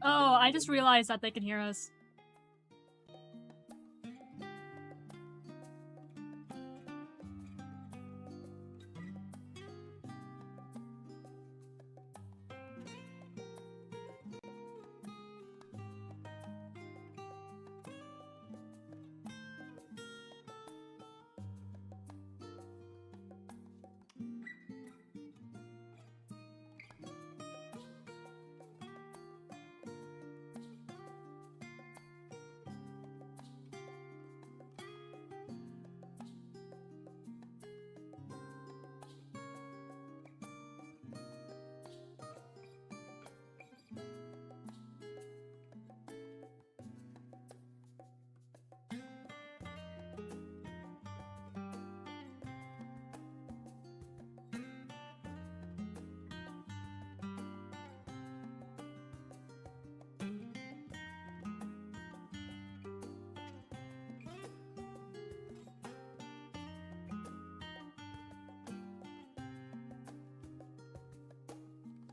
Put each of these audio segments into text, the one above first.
Oh, I just realized that they can hear us.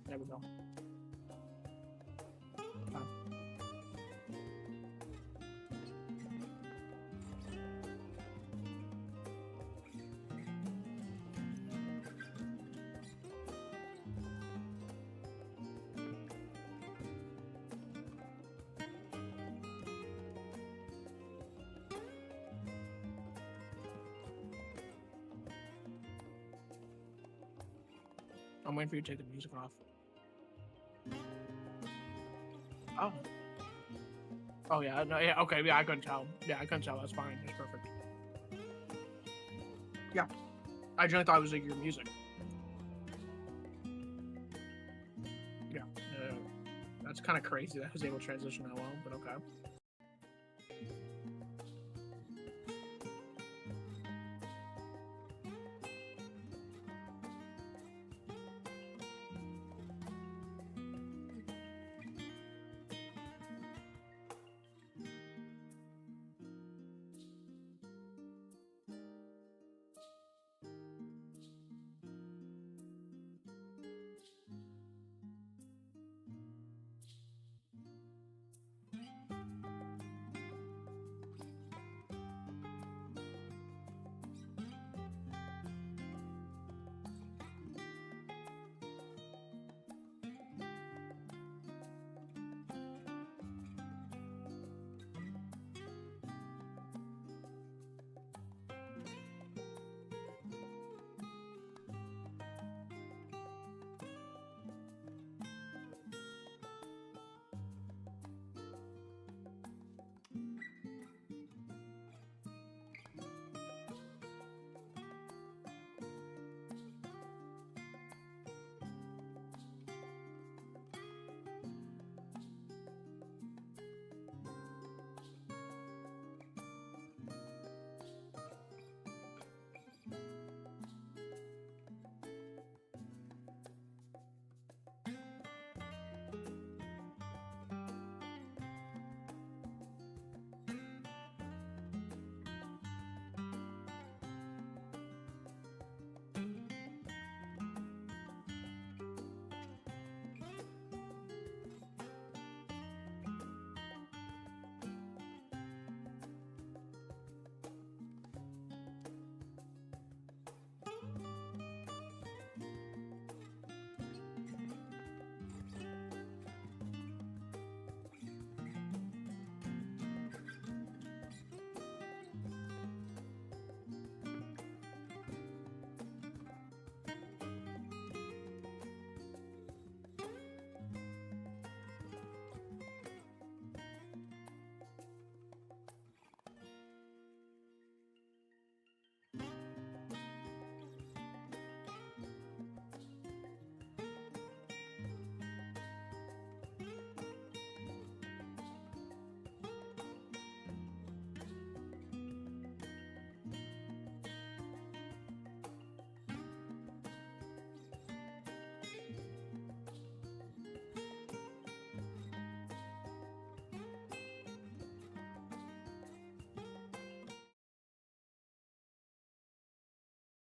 There we go. I'm waiting for you to take the music off. Oh. Oh yeah, no, yeah, okay, yeah, I couldn't tell. Yeah, I couldn't tell. That's fine. That's perfect. Yeah, I generally thought it was like your music. Yeah, that's kind of crazy that I was able to transition that well, but okay.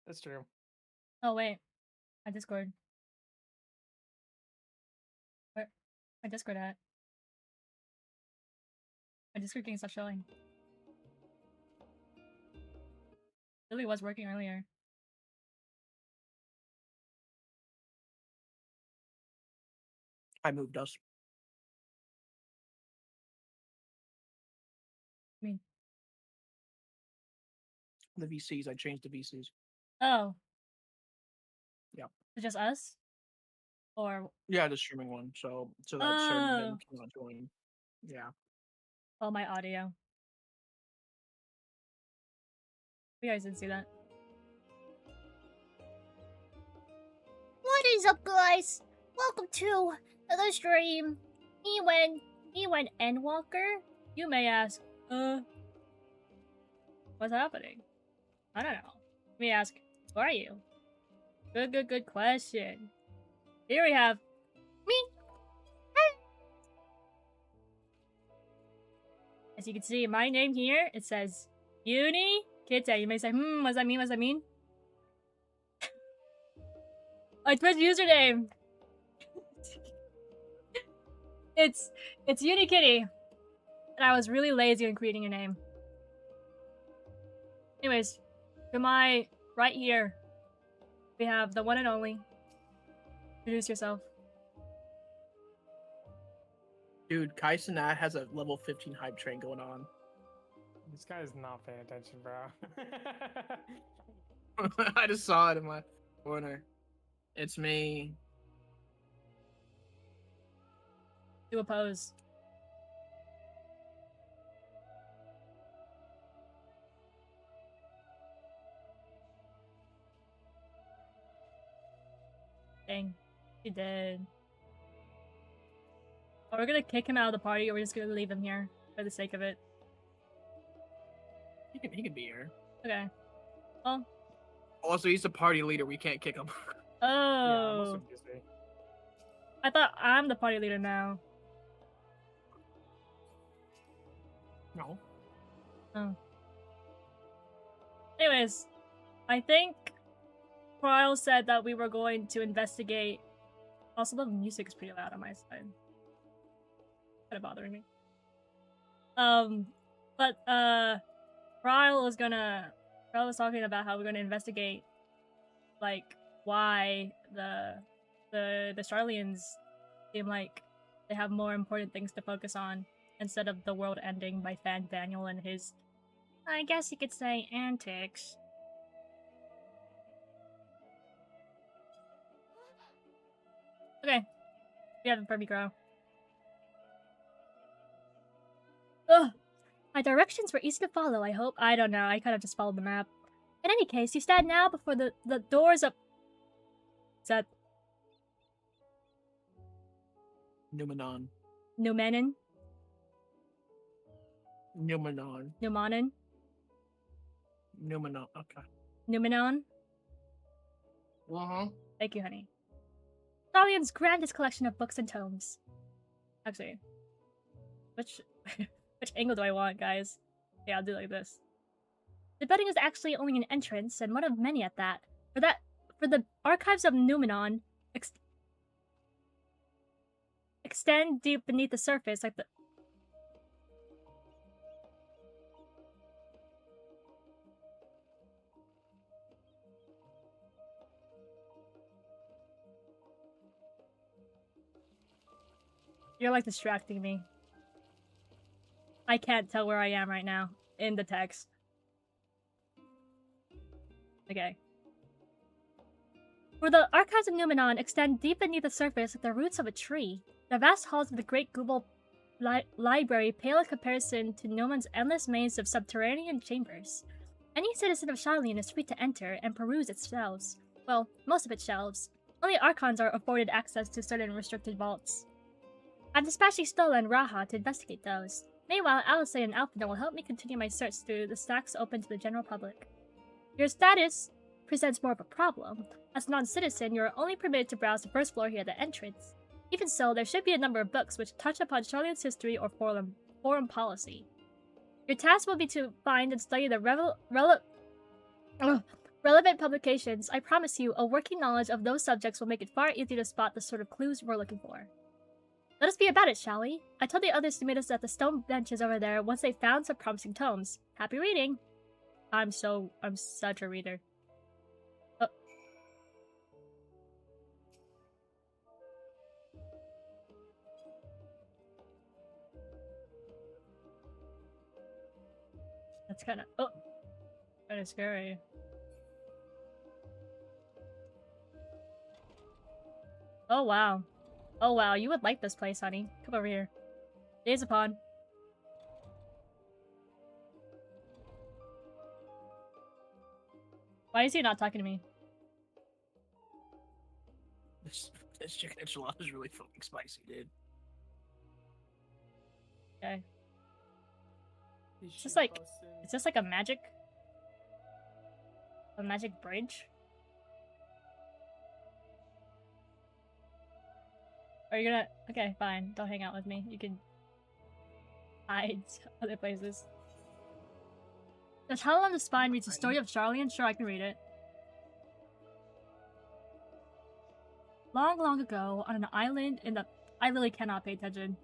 That's true. Oh wait, my Discord. Where? My Discord at? My Discord getting stopped showing. Really was working earlier. I moved us. I mean, The VCs. I changed the VCs. oh. Yeah. It's just us? Or Yeah, the streaming one. So that certain oh, event cannot join. Yeah. oh, my audio. You guys didn't see that. What is up, guys? Welcome to the stream. Me when Endwalker. You may ask, what's happening? I don't know. Let me ask, who are you? Good question. Here we have Me. as you can see, my name here, it says Uni Kite. You may say, what does that mean? What does that mean? My Twitch username. it's Unikitty. And I was really lazy in creating a name. Anyways, to my right here, we have the one and only. Introduce yourself. Dude, Kai Cenat has a level 15 hype train going on. This guy is not paying attention, bro. I just saw it in my corner. It's me. Do a pose. Dang. He did. Are we gonna kick him out of the party or we're just gonna leave him here for the sake of it? He can be here. Okay. Well. Also, he's the party leader. We can't kick him. Yeah, I'm Oh. also busy. I thought I'm the party leader now. No. Oh. Anyways, I think Trial said that we were going to investigate. Also, the music is pretty loud on my side. Kind of bothering me. But Trial was talking about how we're gonna investigate, like, why the Charlians seem like they have more important things to focus on instead of the world ending by Fan Daniel and his, I guess you could say, antics. Okay. We have a Furby Grow. Ugh. My directions were easy to follow, I hope. I don't know, I kind of just followed the map. In any case, you stand now before the doors of... Is that Numenon. Numenon? Numenon. Numanon? Numenon. Okay. Numenon? Uh-huh. Thank you, honey. Dalian's grandest collection of books and tomes. Actually, which angle do I want, guys? Yeah, I'll do it like this. The building is actually only an entrance, and one of many at that. For the archives of Numenon extend deep beneath the surface, like the... You're like distracting me. I can't tell where I am right now in the text. Okay. For the archives of Numenon extend deep beneath the surface like the roots of a tree. The vast halls of the Great Google Library pale in comparison to Numenon's endless maze of subterranean chambers. Any citizen of Shaolin is free to enter and peruse its shelves. Well, most of its shelves. Only Archons are afforded access to certain restricted vaults. I'm dispatching Stola and Raha to investigate those. Meanwhile, Alice and Alphina will help me continue my search through the stacks open to the general public. Your status presents more of a problem. As a non-citizen, you are only permitted to browse the first floor here at the entrance. Even so, there should be a number of books which touch upon Charlian's history or foreign policy. Your task will be to find and study the relevant publications. I promise you, a working knowledge of those subjects will make it far easier to spot the sort of clues we're looking for. Let us be about it, shall we? I told the others to meet us at the stone benches over there once they found some promising tomes. Happy reading! I'm such a reader. Oh. That's kind of scary. Oh wow. Oh wow, you would like this place, honey. Come over here. Gaze upon. Why is he not talking to me? This chicken enchilada is really fucking spicy, dude. Okay. It's just like a magic bridge? Are you gonna... Okay, fine. Don't hang out with me. You can hide other places. The title on the spine reads The Story of Charlene. Sure, I can read it. Long, long ago, on an island in the... I really cannot pay attention.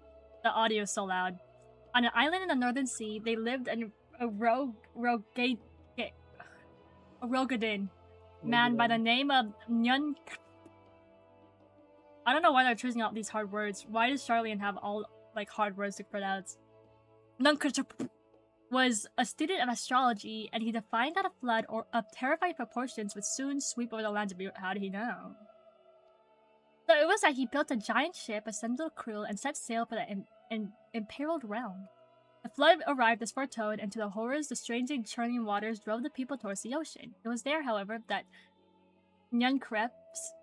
The audio is so loud. On an island in the Northern Sea, they lived in a Rogadin man by the name of Nyun... I don't know why they're choosing out these hard words. Why does Charlene have all, like, hard words to pronounce? Nunkachap was a student of astrology, and he defined that a flood of terrifying proportions would soon sweep over the lands of Europe. How did he know? So it was that he built a giant ship, assembled a crew, and set sail for the imperiled realm. The flood arrived as foretold, and to the horrors, the strangely churning waters drove the people towards the ocean. It was there, however, that Nyankrep's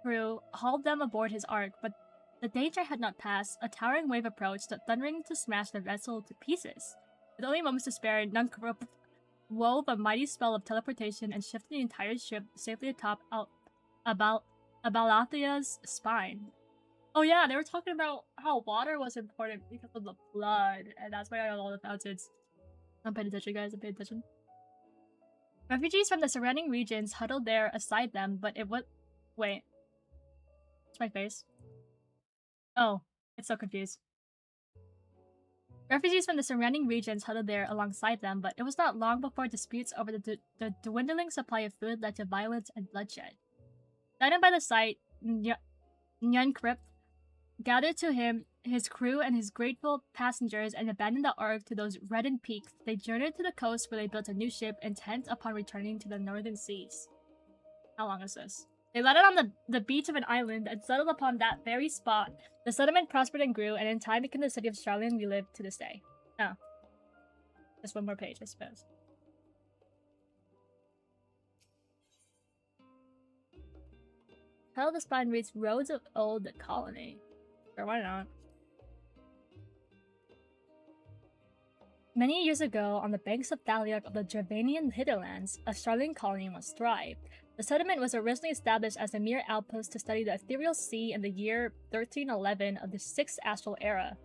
crew hauled them aboard his ark, but the danger had not passed. A towering wave approached, thundering to smash the vessel to pieces. With only moments to spare, Nyankrep wove a mighty spell of teleportation and shifted the entire ship safely atop Abalathia's spine. Oh yeah, they were talking about how water was important because of the flood, and that's why I got all the fountains. I'm paying attention, guys. I'm paying attention. Refugees from the surrounding regions huddled there aside them, but it was... Wait. It's my face. Oh, it's so confused. Refugees from the surrounding regions huddled there alongside them, but it was not long before disputes over the dwindling supply of food led to violence and bloodshed. Guided by the sight, Nyankrep gathered to him his crew and his grateful passengers and abandoned the ark to those reddened peaks. They journeyed to the coast where they built a new ship, intent upon returning to the northern seas. How long is this? They landed on the beach of an island and settled upon that very spot. The settlement prospered and grew, and in time became the city of Charlene we live to this day. Oh. Just one more page, I suppose. Hell, the spine reads Roads of Old Colony. Sure, why not? Many years ago, on the banks of Thaliak of the Dravanian hinterlands, a Charlene colony once thrived. The settlement was originally established as a mere outpost to study the ethereal sea in the year 1311 of the 6th Astral Era.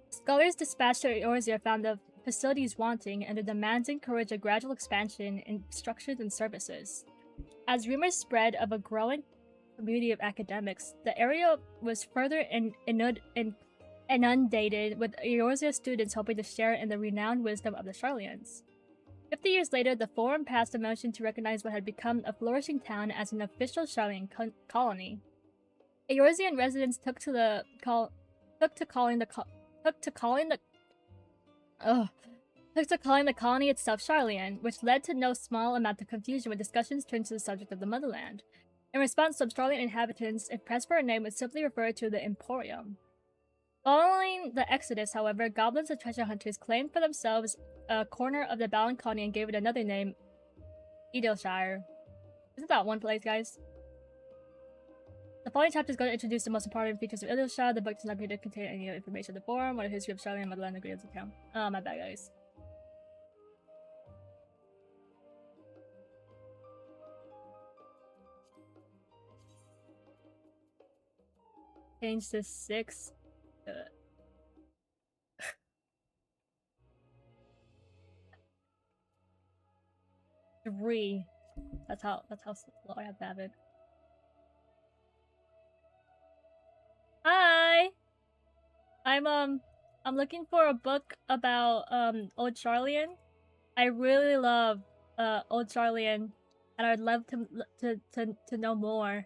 Scholars dispatched to Eorzea found the facilities wanting, and the demands encouraged a gradual expansion in structures and services. As rumors spread of a growing community of academics, the area was further inundated with Eorzea students hoping to share in the renowned wisdom of the Charlians. 50 years later, the Forum passed a motion to recognize what had become a flourishing town as an official Charlian colony. Eorzean residents took to calling the colony itself Charlian, which led to no small amount of confusion when discussions turned to the subject of the motherland. In response, some Charlian inhabitants, if pressed for a name, would simply refer to the Emporium. Following the Exodus, however, goblins and treasure hunters claimed for themselves a corner of the Balan colony and gave it another name, Edelshire. Isn't that one place, guys? The following chapter is going to introduce the most important features of Edelshire. The book does not appear to contain any information of the forum or the history of Charlian and Motherland agreed to account. Oh, my bad, guys. Change to 6. 3. That's how slow I have to have it. Hi! I'm looking for a book about Old Charlian. I really love Old Charlian, and I'd love to know more.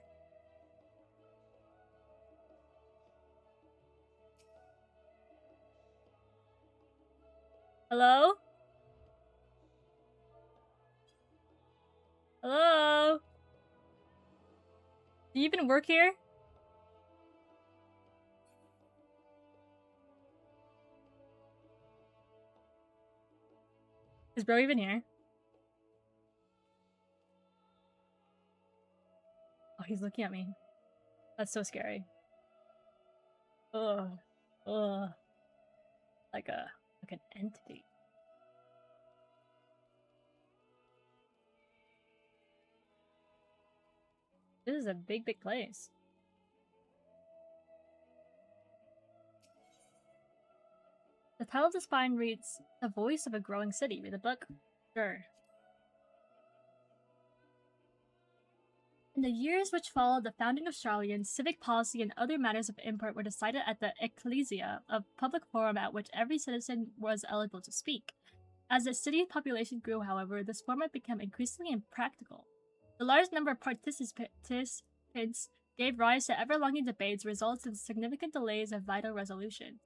Hello? Hello? Do you even work here? Is bro even here? Oh, he's looking at me. That's so scary. Ugh. Ugh. Like an entity. This is a big place. The title of this find reads, The Voice of a Growing City. Read the book? Sure. In the years which followed the founding of Charlian, civic policy and other matters of import were decided at the Ecclesia, a public forum at which every citizen was eligible to speak. As the city's population grew, however, this format became increasingly impractical. The large number of participants gave rise to ever-longing debates, results in significant delays of vital resolution.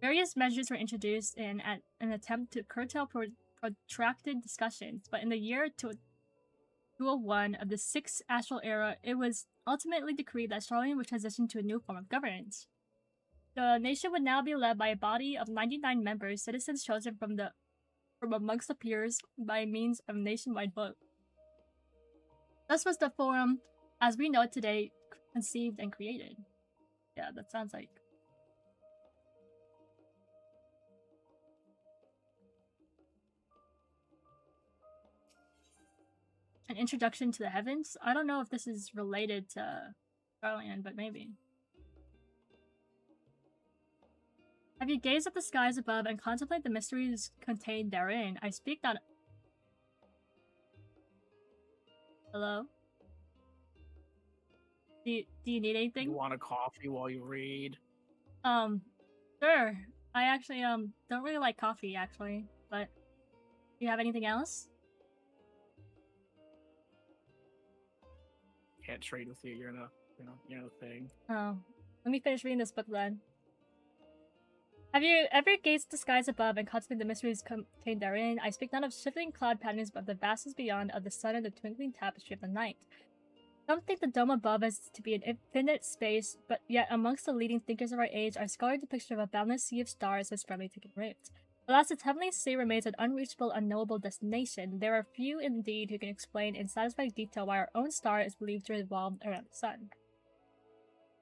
Various measures were introduced in an attempt to curtail protracted discussions, but in the year 201 of the 6th Astral Era, it was ultimately decreed that Charlian would transition to a new form of governance. The nation would now be led by a body of 99 members, citizens chosen from amongst the peers by means of nationwide vote. Thus was the forum, as we know it today, conceived and created. Yeah, that sounds like... An introduction to the heavens? I don't know if this is related to Charlian, but maybe. Have you gazed at the skies above and contemplated the mysteries contained therein? I speak not... Hello? Do you need anything? You want a coffee while you read? Sure. I actually, don't really like coffee, actually, but... Do you have anything else? Can't trade with you. You're in a thing. Oh. Let me finish reading this book then. Have you ever gazed at the skies above and contemplated the mysteries contained therein? I speak not of shifting cloud patterns, but of the vastness beyond of the sun and the twinkling tapestry of the night. Some think the dome above us to be an infinite space, but yet amongst the leading thinkers of our age, our scholarly depiction of a boundless sea of stars has firmly taken root. Alas, its heavenly sea remains an unreachable, unknowable destination. There are few indeed who can explain in satisfying detail why our own star is believed to revolve around the sun.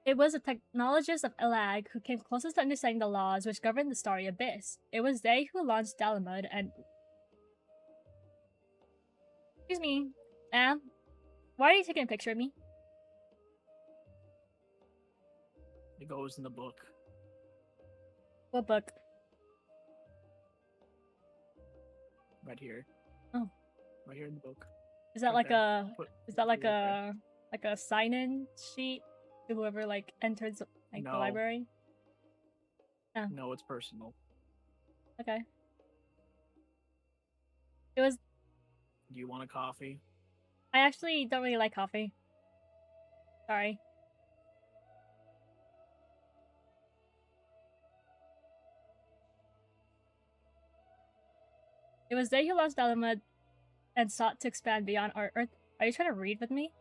It was the technologists of Elag who came closest to understanding the laws which govern the starry abyss. It was they who launched Dalamud and... Excuse me, ma'am. Why are you taking a picture of me? It goes in the book. What book? Right here. Oh. Right here in the book. Is that Right like there. a sign-in sheet to whoever like enters like the No. library? Oh. No, it's personal. Okay. It was... Do you want a coffee? I actually don't really like coffee. Sorry. It was they who launched Dalamud and sought to expand beyond our Earth. Are you trying to read with me?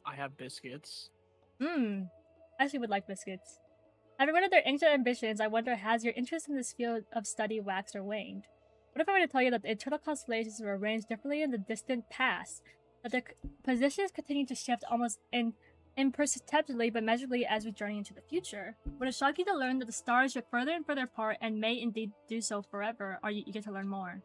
I have biscuits. I actually would like biscuits. Having read of their ancient ambitions, I wonder, has your interest in this field of study waxed or waned? What if I were to tell you that the internal constellations were arranged differently in the distant past? That their positions continue to shift almost imperceptibly but measurably as we journey into the future? Would it shock you to learn that the stars drift further and further apart and may indeed do so forever? Are you eager to learn more?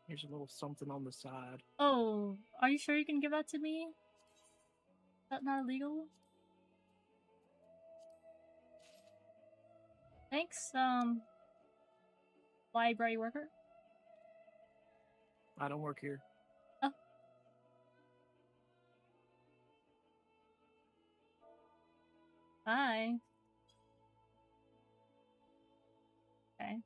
Here's a little something on the side. Oh, are you sure you can give that to me? Is that not illegal? Thanks, library worker. I don't work here. Oh. Hi. Okay.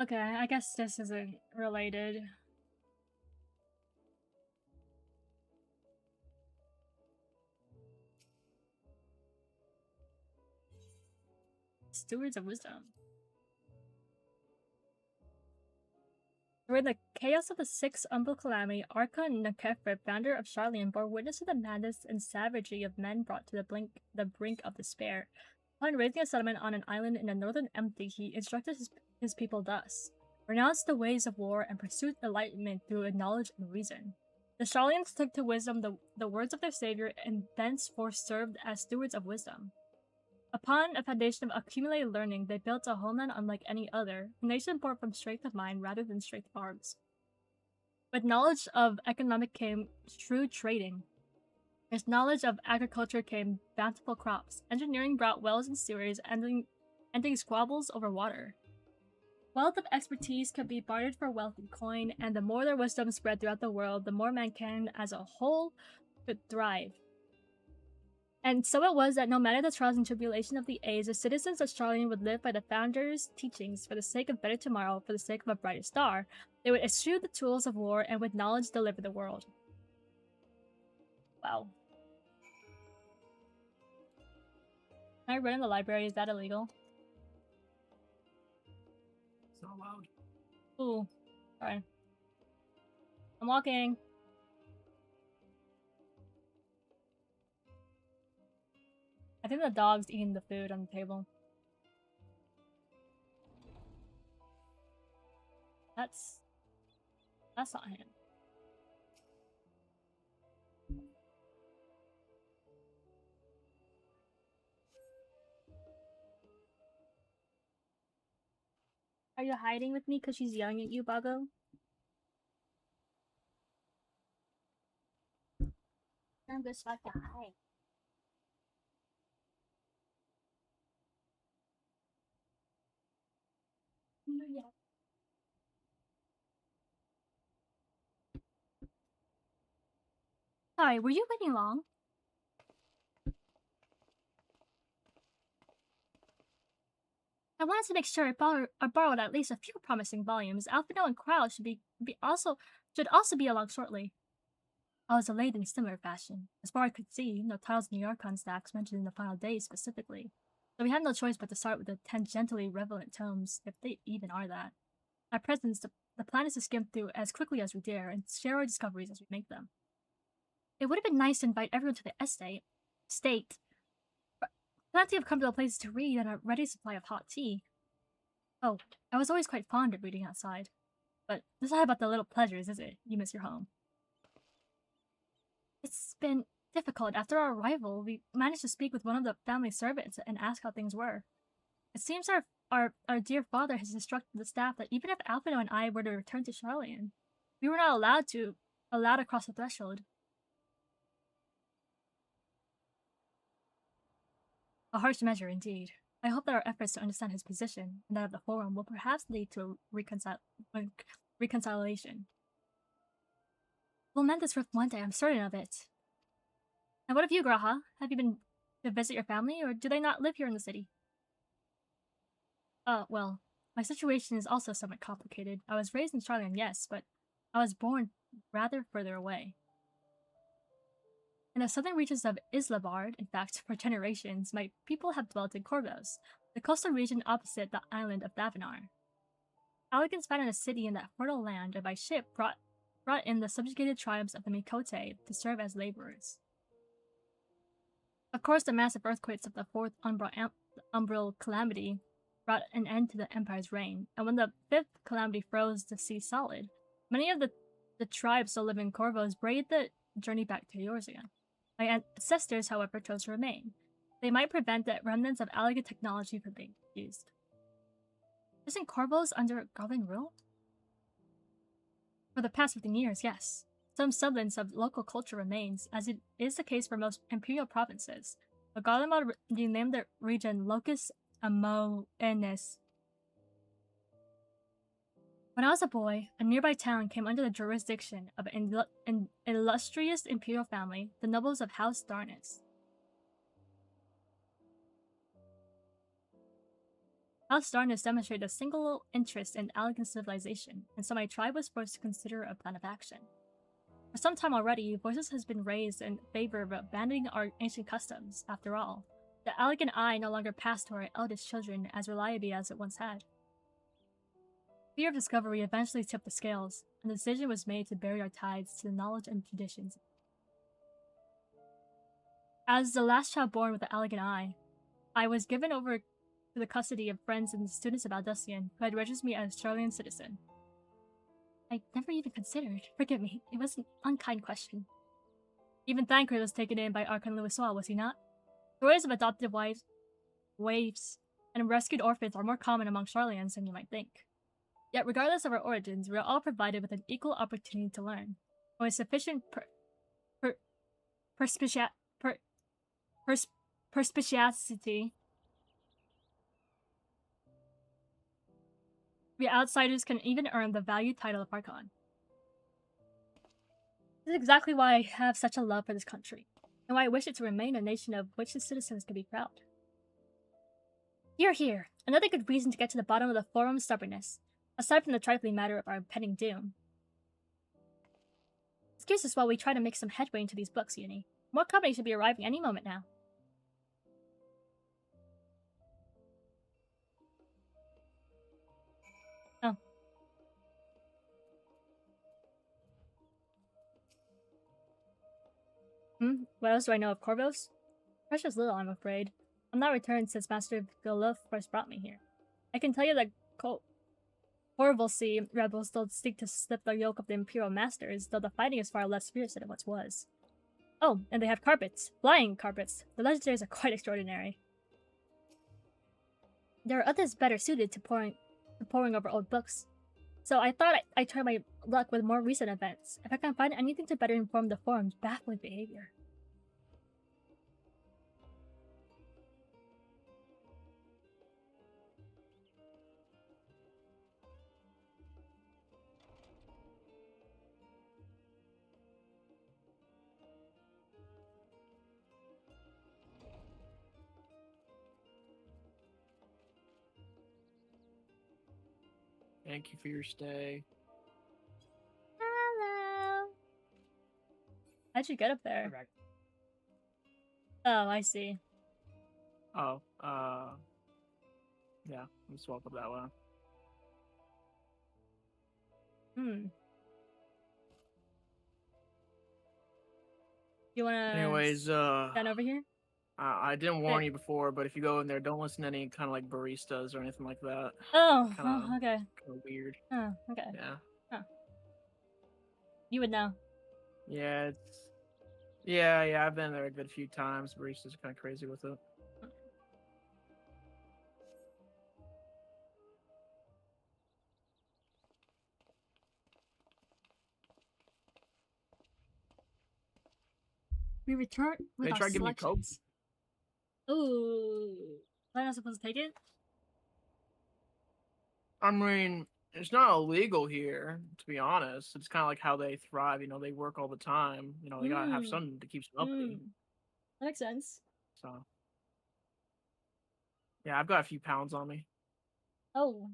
Okay, I guess this isn't related. Stewards of Wisdom. During the chaos of the Sixth Umbral Calamity, Archon Nekefre, founder of Charlian, bore witness to the madness and savagery of men brought to the brink of despair. Upon raising a settlement on an island in the northern Empty, he instructed his people thus: renounce the ways of war and pursue enlightenment through knowledge and reason. The Charlians took to wisdom the words of their savior and thenceforth served as stewards of wisdom. Upon a foundation of accumulated learning, they built a homeland unlike any other, a nation born from strength of mind rather than strength of arms. With knowledge of economic came shrewd trading. With knowledge of agriculture came bountiful crops. Engineering brought wells and sewers, ending squabbles over water. Wealth of expertise could be bartered for wealth and coin, and the more their wisdom spread throughout the world, the more mankind as a whole could thrive. And so it was that no matter the trials and tribulation of the age, the citizens of Charlian would live by the founders' teachings for the sake of better tomorrow, for the sake of a brighter star. They would eschew the tools of war and with knowledge deliver the world. Wow. Can I run in the library? Is that illegal? It's not allowed. Ooh. Sorry. I'm walking. I think the dog's eating the food on the table. That's not him. Are you hiding with me because she's yelling at you, Bago? I'm just about to hide. Yeah. Sorry, were you waiting long? I wanted to make sure I borrowed at least a few promising volumes. Alphino and Crowd should also be along shortly. I was delayed in similar fashion. As far as I could see, no titles in the Archon stacks mentioned in the final days specifically, so we had no choice but to start with the tangentially relevant tomes, if they even are that. At present, the plan is to skim through as quickly as we dare and share our discoveries as we make them. It would have been nice to invite everyone to the state. Plenty of comfortable places to read and a ready supply of hot tea. Oh, I was always quite fond of reading outside. But this is not about the little pleasures, is it? You miss your home. It's been difficult. After our arrival, we managed to speak with one of the family servants and ask how things were. It seems our dear father has instructed the staff that even if Alphino and I were to return to Charlian, we were not allowed across the threshold. A harsh measure indeed. I hope that our efforts to understand his position and that of the forum will perhaps lead to a reconciliation. We'll mend this rift one day, I'm certain of it. And what of you, Graha? Have you been to visit your family, or do they not live here in the city? Well, my situation is also somewhat complicated. I was raised in Charlian, yes, but I was born rather further away. In the southern reaches of Islabard, in fact, for generations, my people have dwelt in Corvos, the coastal region opposite the island of Davenar. Elegance found in a city in that fertile land, and by ship brought in the subjugated tribes of the Mikote to serve as laborers. Of course, the massive earthquakes of the Fourth Umbral Calamity brought an end to the Empire's reign, and when the Fifth Calamity froze the sea solid, many of the tribes still living in Corvos braved the journey back to yours again. My ancestors, however, chose to remain. They might prevent the remnants of Alliga technology from being used. Isn't Corvos under Goblin rule? For the past 15 years, yes. some semblance of local culture remains, as it is the case for most imperial provinces. But Garlemald renamed the region Locus Amoenis. When I was a boy, a nearby town came under the jurisdiction of an illustrious imperial family, the nobles of House Darnus. House Darnus demonstrated a single interest in elegant civilization, and so my tribe was forced to consider a plan of action. For some time already, voices has been raised in favor of abandoning our ancient customs. After all, the elegant eye no longer passed to our eldest children as reliably as it once had. Fear of discovery eventually tipped the scales, and the decision was made to bury our ties to the knowledge and traditions. As the last child born with the elegant eye, I was given over to the custody of friends and students of Aldusian who had registered me as Australian citizen. I never even considered. Forgive me, it was an unkind question. Even Thancred was taken in by Archon Louisois, was he not? Stories of adopted wives, waifs, and rescued orphans are more common among Charlians than you might think. Yet regardless of our origins, we are all provided with an equal opportunity to learn, and with sufficient perspicacity. We outsiders can even earn the valued title of Archon. This is exactly why I have such a love for this country, and why I wish it to remain a nation of which its citizens can be proud. Hear, hear! Another good reason to get to the bottom of the forum's stubbornness, aside from the trifling matter of our impending doom. Excuse us while we try to make some headway into these books, Uni. More company should be arriving any moment now. Oh. What else do I know of Corvos? Precious little, I'm afraid. I'm not returned since Master Goluf first brought me here. I can tell you that Corvalcy rebels still seek to slip the yoke of the Imperial Masters, though the fighting is far less fierce than it once was. Oh, and they have carpets. Flying carpets. The legendaries are quite extraordinary. There are others better suited to poring over old books. So I thought I'd try my luck with more recent events, if I can find anything to better inform the forum's baffling behavior. Thank you for your stay. Hello. How'd you get up there? Correct. Oh, I see. Oh, yeah, let's walk up that way. You wanna Anyways, stand over here? I didn't warn you before, but if you go in there, don't listen to any kind of like baristas or anything like that. Oh, Kinda- okay. Kind of weird. Oh, okay. Yeah. You would know. Yeah, yeah. I've been there a good few times. Baristas are kind of crazy with it. We return with They our tried giving me Coke. selections. Ooh. Am I not supposed to take it? I mean, it's not illegal here, to be honest. It's kind of like how they thrive. You know, they work all the time. You know, they gotta have something to keep them uppity. That makes sense. So, yeah, I've got a few pounds on me. Oh.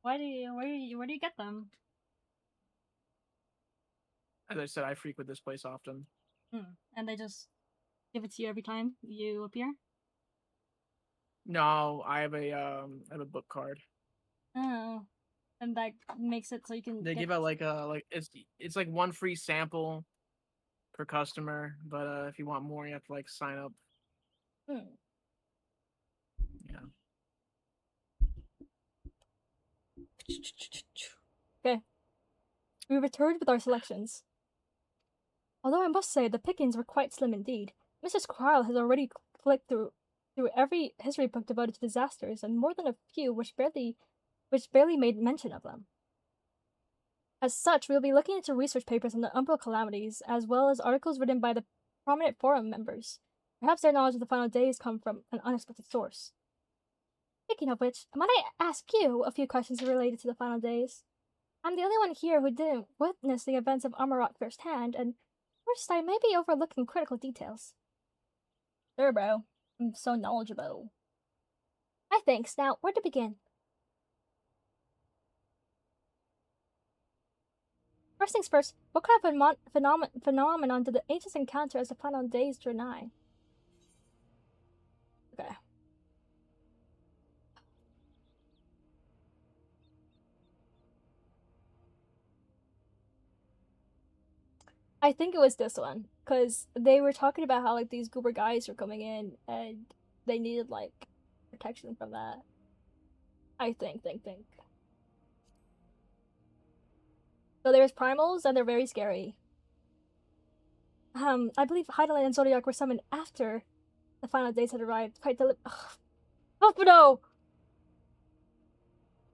Where do you get them? As I said, I frequent this place often. And they just give it to you every time you appear? No, I have a book card. Oh. And that makes it so you can They give out like it's like one free sample per customer, but if you want more, you have to like sign up. Yeah. Okay. We returned with our selections. Although I must say the pickings were quite slim indeed. Mrs. Cryle has already flicked through every history book devoted to disasters, and more than a few which barely made mention of them. As such, we will be looking into research papers on the Umbral calamities, as well as articles written by the prominent forum members. Perhaps their knowledge of the final days come from an unexpected source. Speaking of which, might I ask you a few questions related to the final days? I'm the only one here who didn't witness the events of Amarok firsthand, and first I may be overlooking critical details. Sure, bro. I'm so knowledgeable. Hi, thanks. Now, where to begin? First things first, what kind of phenomenon did the ancients encounter as the final days drew nigh? Okay. I think it was this one, because they were talking about how, like, these goober guys were coming in, and they needed, like, protection from that. I think. So there's primals, and they're very scary. I believe Heidelin and Zodiac were summoned after the final days had arrived. Quite Oh, no!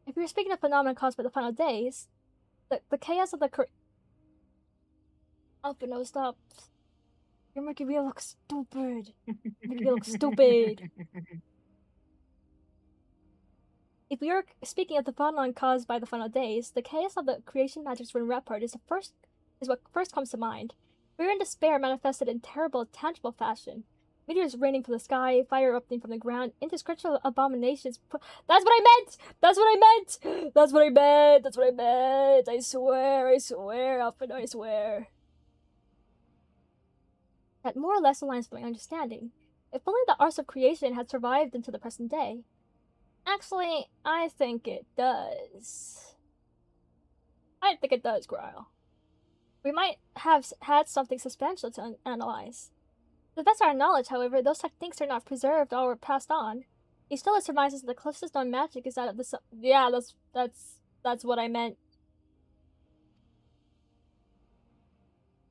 If we were speaking of phenomena caused by the final days, the chaos of the Oh, but no, stop. You're making me look stupid. Making me look stupid. If we are speaking of the phenomenon caused by the final days, the chaos of the creation magics when Repart is what first comes to mind. Fear and despair manifested in terrible, tangible fashion. Meteors raining from the sky, fire erupting from the ground, indescribable abominations. That's what I meant! That's what I meant! That's what I meant! That's what I meant! I swear, Alfredo, I swear. That more or less aligns with my understanding. If only the arts of creation had survived into the present day. Actually, I think it does. I think it does, Gryle. We might have had something substantial to analyze. To the best of our knowledge, however, those techniques are not preserved or passed on. He still surmises that the closest known magic is that of the Yeah, that's what I meant.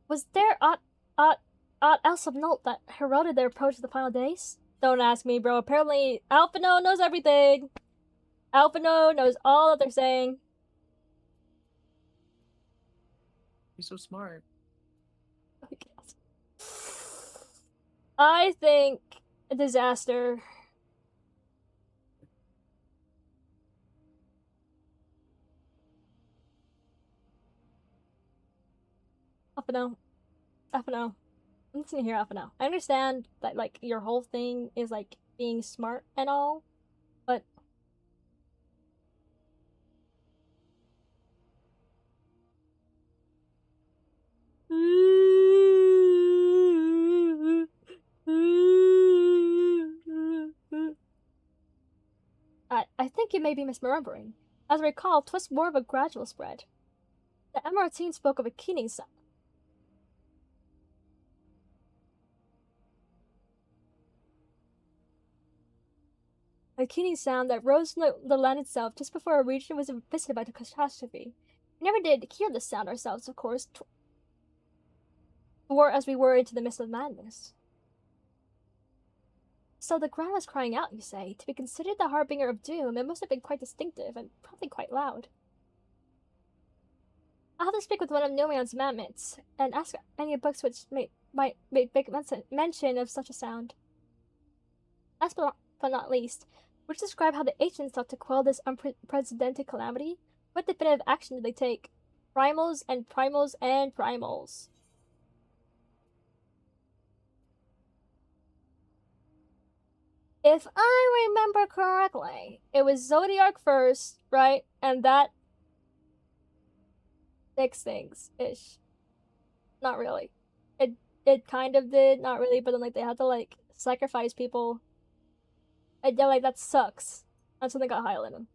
Was there aught else of note that heralded their approach to the final days? Don't ask me, bro. Apparently, Alphino knows everything. Alphino knows all that they're saying. He's so smart. I think a disaster. Alphino. I'm listening here, Alphino. I understand that, like, your whole thing is, like, being smart and all, but I think you may be misremembering. As I recall, 'twas more of a gradual spread. The Emerald team spoke of a keening sound. A keening sound that rose from the land itself just before our region was visited by the catastrophe. We never did hear the sound ourselves, of course, or as we were into the midst of madness. So the ground was crying out, you say. To be considered the harbinger of doom, it must have been quite distinctive and probably quite loud. I'll have to speak with one of Nomion's mammoths and ask any books which might make mention of such a sound. Last but not least, would you describe how the ancients sought to quell this unprecedented calamity? What definitive action did they take? Primals and primals and primals. If I remember correctly, it was Zodiac first, right? And that fixed things-ish. Not really. It kind of did, not really, but then, like, they had to, like, sacrifice people. And they're like, that sucks. And so they got Highland.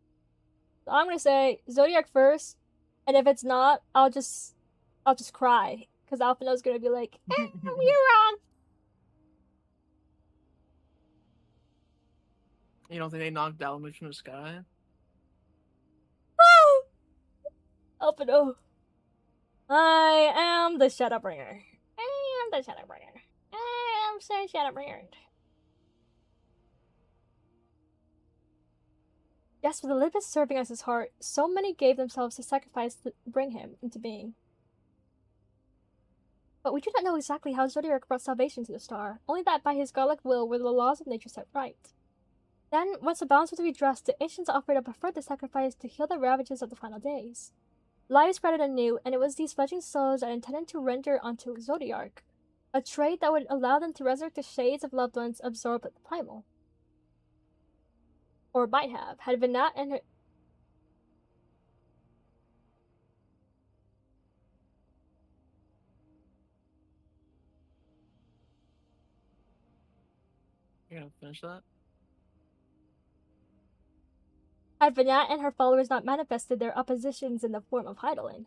So I'm gonna say Zodiac first, and if it's not, I'll just cry. Because Alphino's gonna be like, you're wrong! You don't think they knocked Dalmage from the sky? Alphino. I am the Shadowbringer. I am the Shadowbringer. I am so Shadowbringer. Yes, with Olympus serving as his heart, so many gave themselves to sacrifice to bring him into being. But we do not know exactly how Zodiac brought salvation to the star, only that by his godlike will were the laws of nature set right. Then, once the balance was redressed, the ancients offered up a further sacrifice to heal the ravages of the final days. Life spread anew, and it was these fledgling souls that intended to render onto Zodiac a trait that would allow them to resurrect the shades of loved ones absorbed at the primal. Or might have, had Vinat and her. You're gonna finish that? Had Vinat and her followers not manifested their oppositions in the form of Heidelin.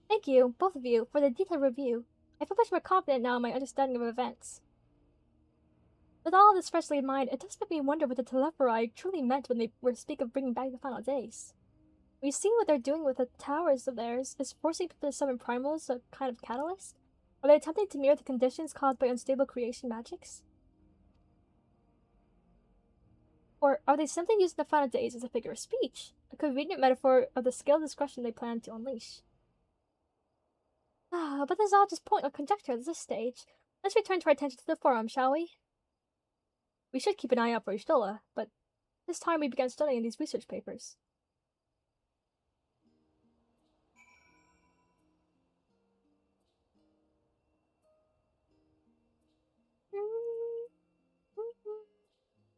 Thank you, both of you, for the detailed review. I feel much more confident now in my understanding of events. With all this freshly in mind, it does make me wonder what the Telephorai truly meant when they were to speak of bringing back the final days. We see what they're doing with the towers of theirs is forcing people to summon primals, a kind of catalyst. Are they attempting to mirror the conditions caused by unstable creation magics? Or are they simply using the final days as a figure of speech, a convenient metaphor of the scale of discretion they plan to unleash? But this is all just pointless conjecture at this stage. Let's return to our attention to the forum, shall we? We should keep an eye out for Ishtola, but this time we began studying these research papers.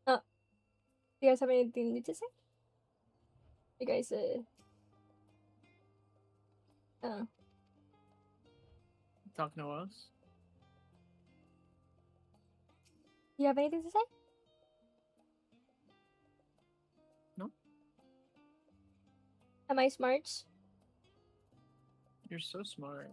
Do you guys have anything new to say? You guys, Talking to us? you have anything to say? No. Am I smart? You're so smart.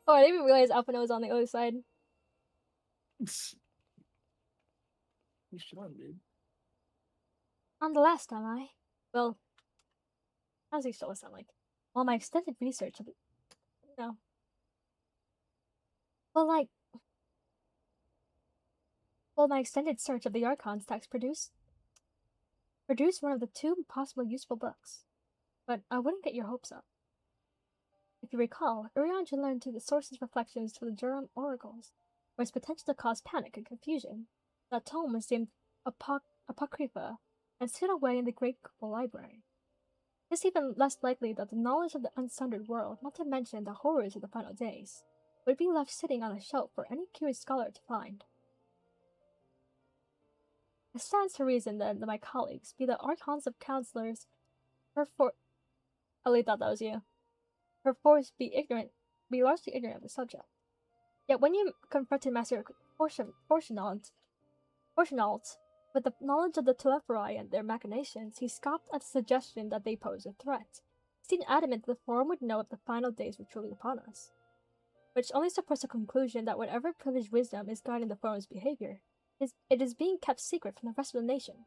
Oh, I didn't even realize Alpino was on the other side. You should, dude. On the last, am I? Well, how does Ishtola sound like? Well, my extended research of it. No. Well, my extended search of the Archon's text produced one of the two possible useful books. But I wouldn't get your hopes up. If you recall, Urianji learned through the source's reflections to the Durham oracles where its potential to cause panic and confusion. That tome was named Apocrypha and stood away in the Great Kupal Library. It is even less likely that the knowledge of the unsundered world, not to mention the horrors of the final days, would be left sitting on a shelf for any curious scholar to find. It stands to reason then that my colleagues, be the archons of counselors, Ellie thought that was you. Perforce be largely ignorant of the subject. Yet when you confronted Master Fortunault with the knowledge of the Telephorai and their machinations, he scoffed at the suggestion that they pose a threat. He seemed adamant that the forum would know if the final days were truly upon us, which only supports the conclusion that whatever privileged wisdom is guiding the forum's behavior, it is being kept secret from the rest of the nation.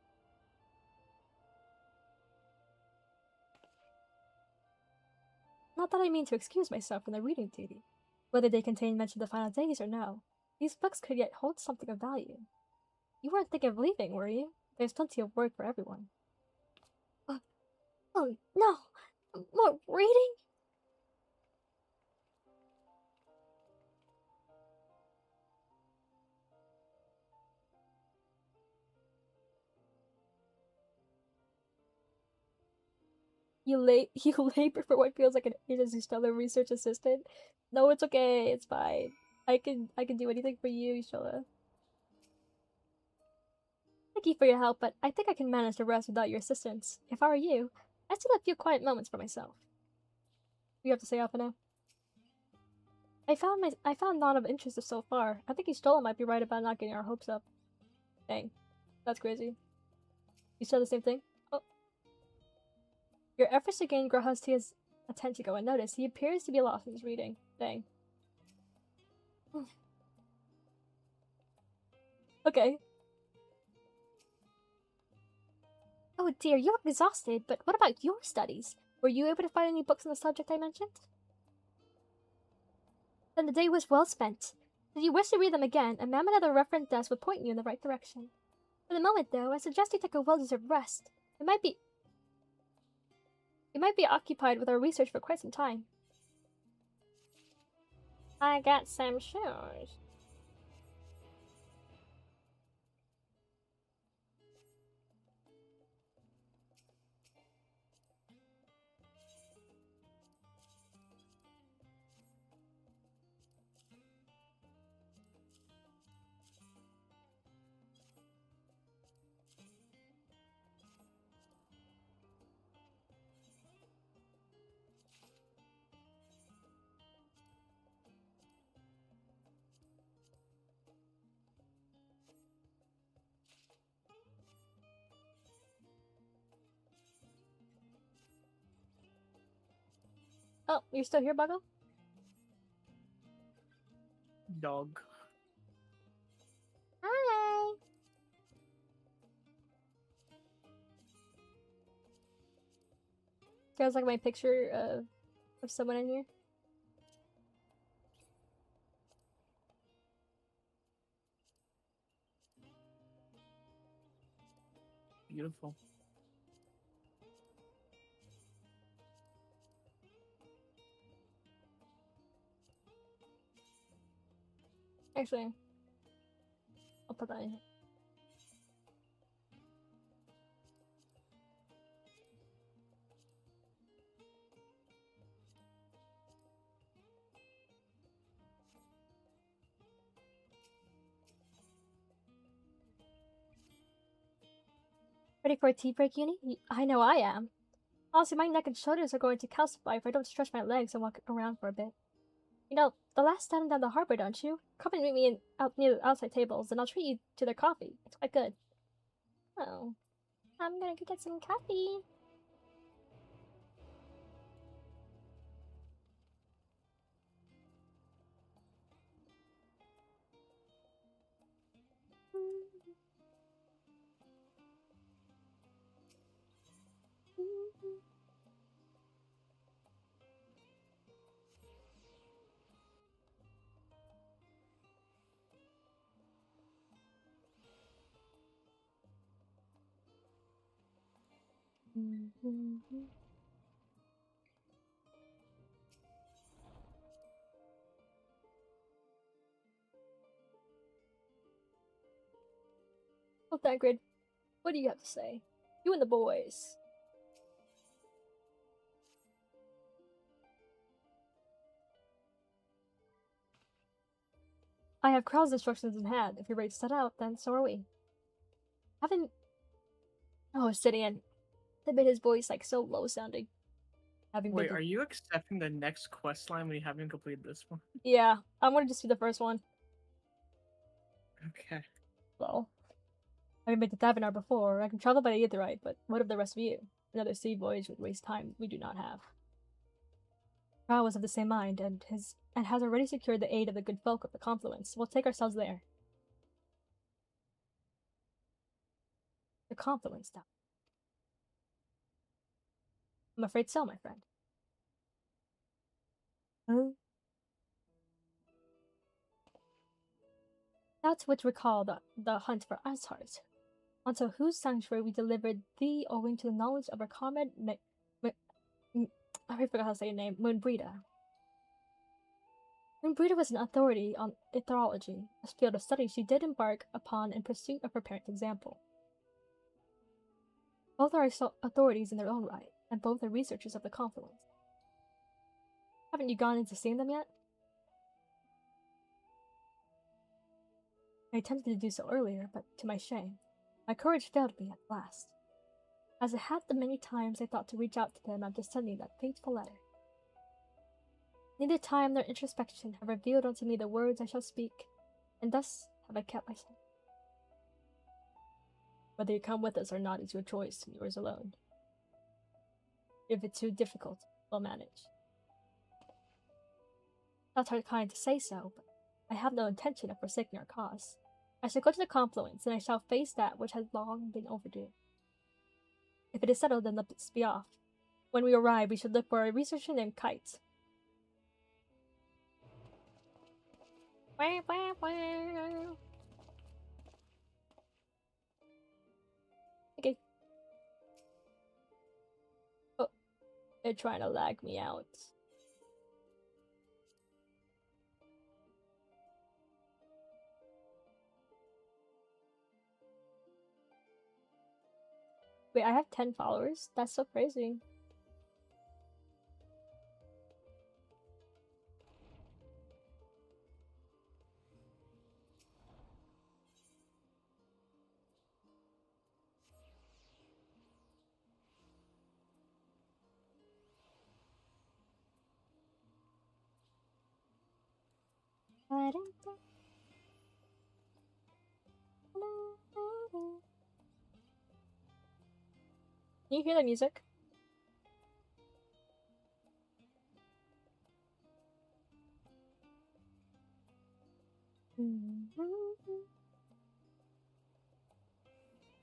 Not that I mean to excuse myself from the reading duty, whether they contain mention of the final days or no. These books could yet hold something of value. You weren't thinking of leaving, were you? There's plenty of work for everyone. Oh, no! More reading? You labor for what feels like an interstellar research assistant? No, it's okay. It's fine. I can do anything for you, Ishola. Thank you for your help, but I think I can manage the rest without your assistance. If I were you, I'd still have a few quiet moments for myself. What do you have to say, Alpino? I found none of interest so far. I think Ishola might be right about not getting our hopes up. Dang. That's crazy. You said the same thing? Oh. Your efforts to gain Grahastia's attention go unnoticed. He appears to be lost in his reading. Dang. Okay. Oh dear, you look exhausted, but what about your studies? Were you able to find any books on the subject I mentioned? Then the day was well spent. If you wish to read them again, a man at the reference desk will point you in the right direction. For the moment, though, I suggest you take a well-deserved rest. You might be occupied with our research for quite some time. I got some shoes. Oh, you're still here, Buggle? Dog. Hi! You guys like my picture of someone in here? Beautiful. Actually, I'll put that in. Ready for a tea break, Uni? I know I am. Also, my neck and shoulders are going to calcify if I don't stretch my legs and walk around for a bit. You know, the last time down the harbor, don't you? Come and meet me out near the outside tables, and I'll treat you to their coffee. It's quite good. Oh, I'm gonna go get some coffee. Oh, Thagrid, what do you have to say? You and the boys. I have Krell's instructions in hand. If you're ready to set out, then so are we. Haven't. Oh, Sidian. They made his voice like so low sounding. Wait, are you accepting the next quest line when you haven't completed this one? Yeah, I'm gonna just do the first one. Okay. Well, I haven't been to Thavinar before. I can travel by the Aetheryte, but what of the rest of you? Another sea voyage would waste time we do not have. Krell was of the same mind, and has already secured the aid of the good folk of the Confluence. We'll take ourselves there. The Confluence, now. I'm afraid so, my friend. Huh? That's what we call the hunt for Ashart, onto whose sanctuary we delivered thee owing to the knowledge of our comrade I forgot how to say your name, Moonbrita. Moonbrita was an authority on etherology, a field of study she did embark upon in pursuit of her parent's example. Both are authorities in their own right, and both are researchers of the Confluence. Haven't you gone into seeing them yet? I attempted to do so earlier, but to my shame, my courage failed me at last. As it had the many times I thought to reach out to them after sending that fateful letter. Neither time nor introspection have revealed unto me the words I shall speak, and thus have I kept myself. Whether you come with us or not is your choice and yours alone. If it's too difficult, we'll manage. That's hard kind to say so, but I have no intention of forsaking our cause. I shall go to the Confluence, and I shall face that which has long been overdue. If it is settled, then let's be off. When we arrive, we should look for a researcher named Kite. Okay. Oh, they're trying to lag me out. Wait, I have 10 followers? That's so crazy. Can you hear the music?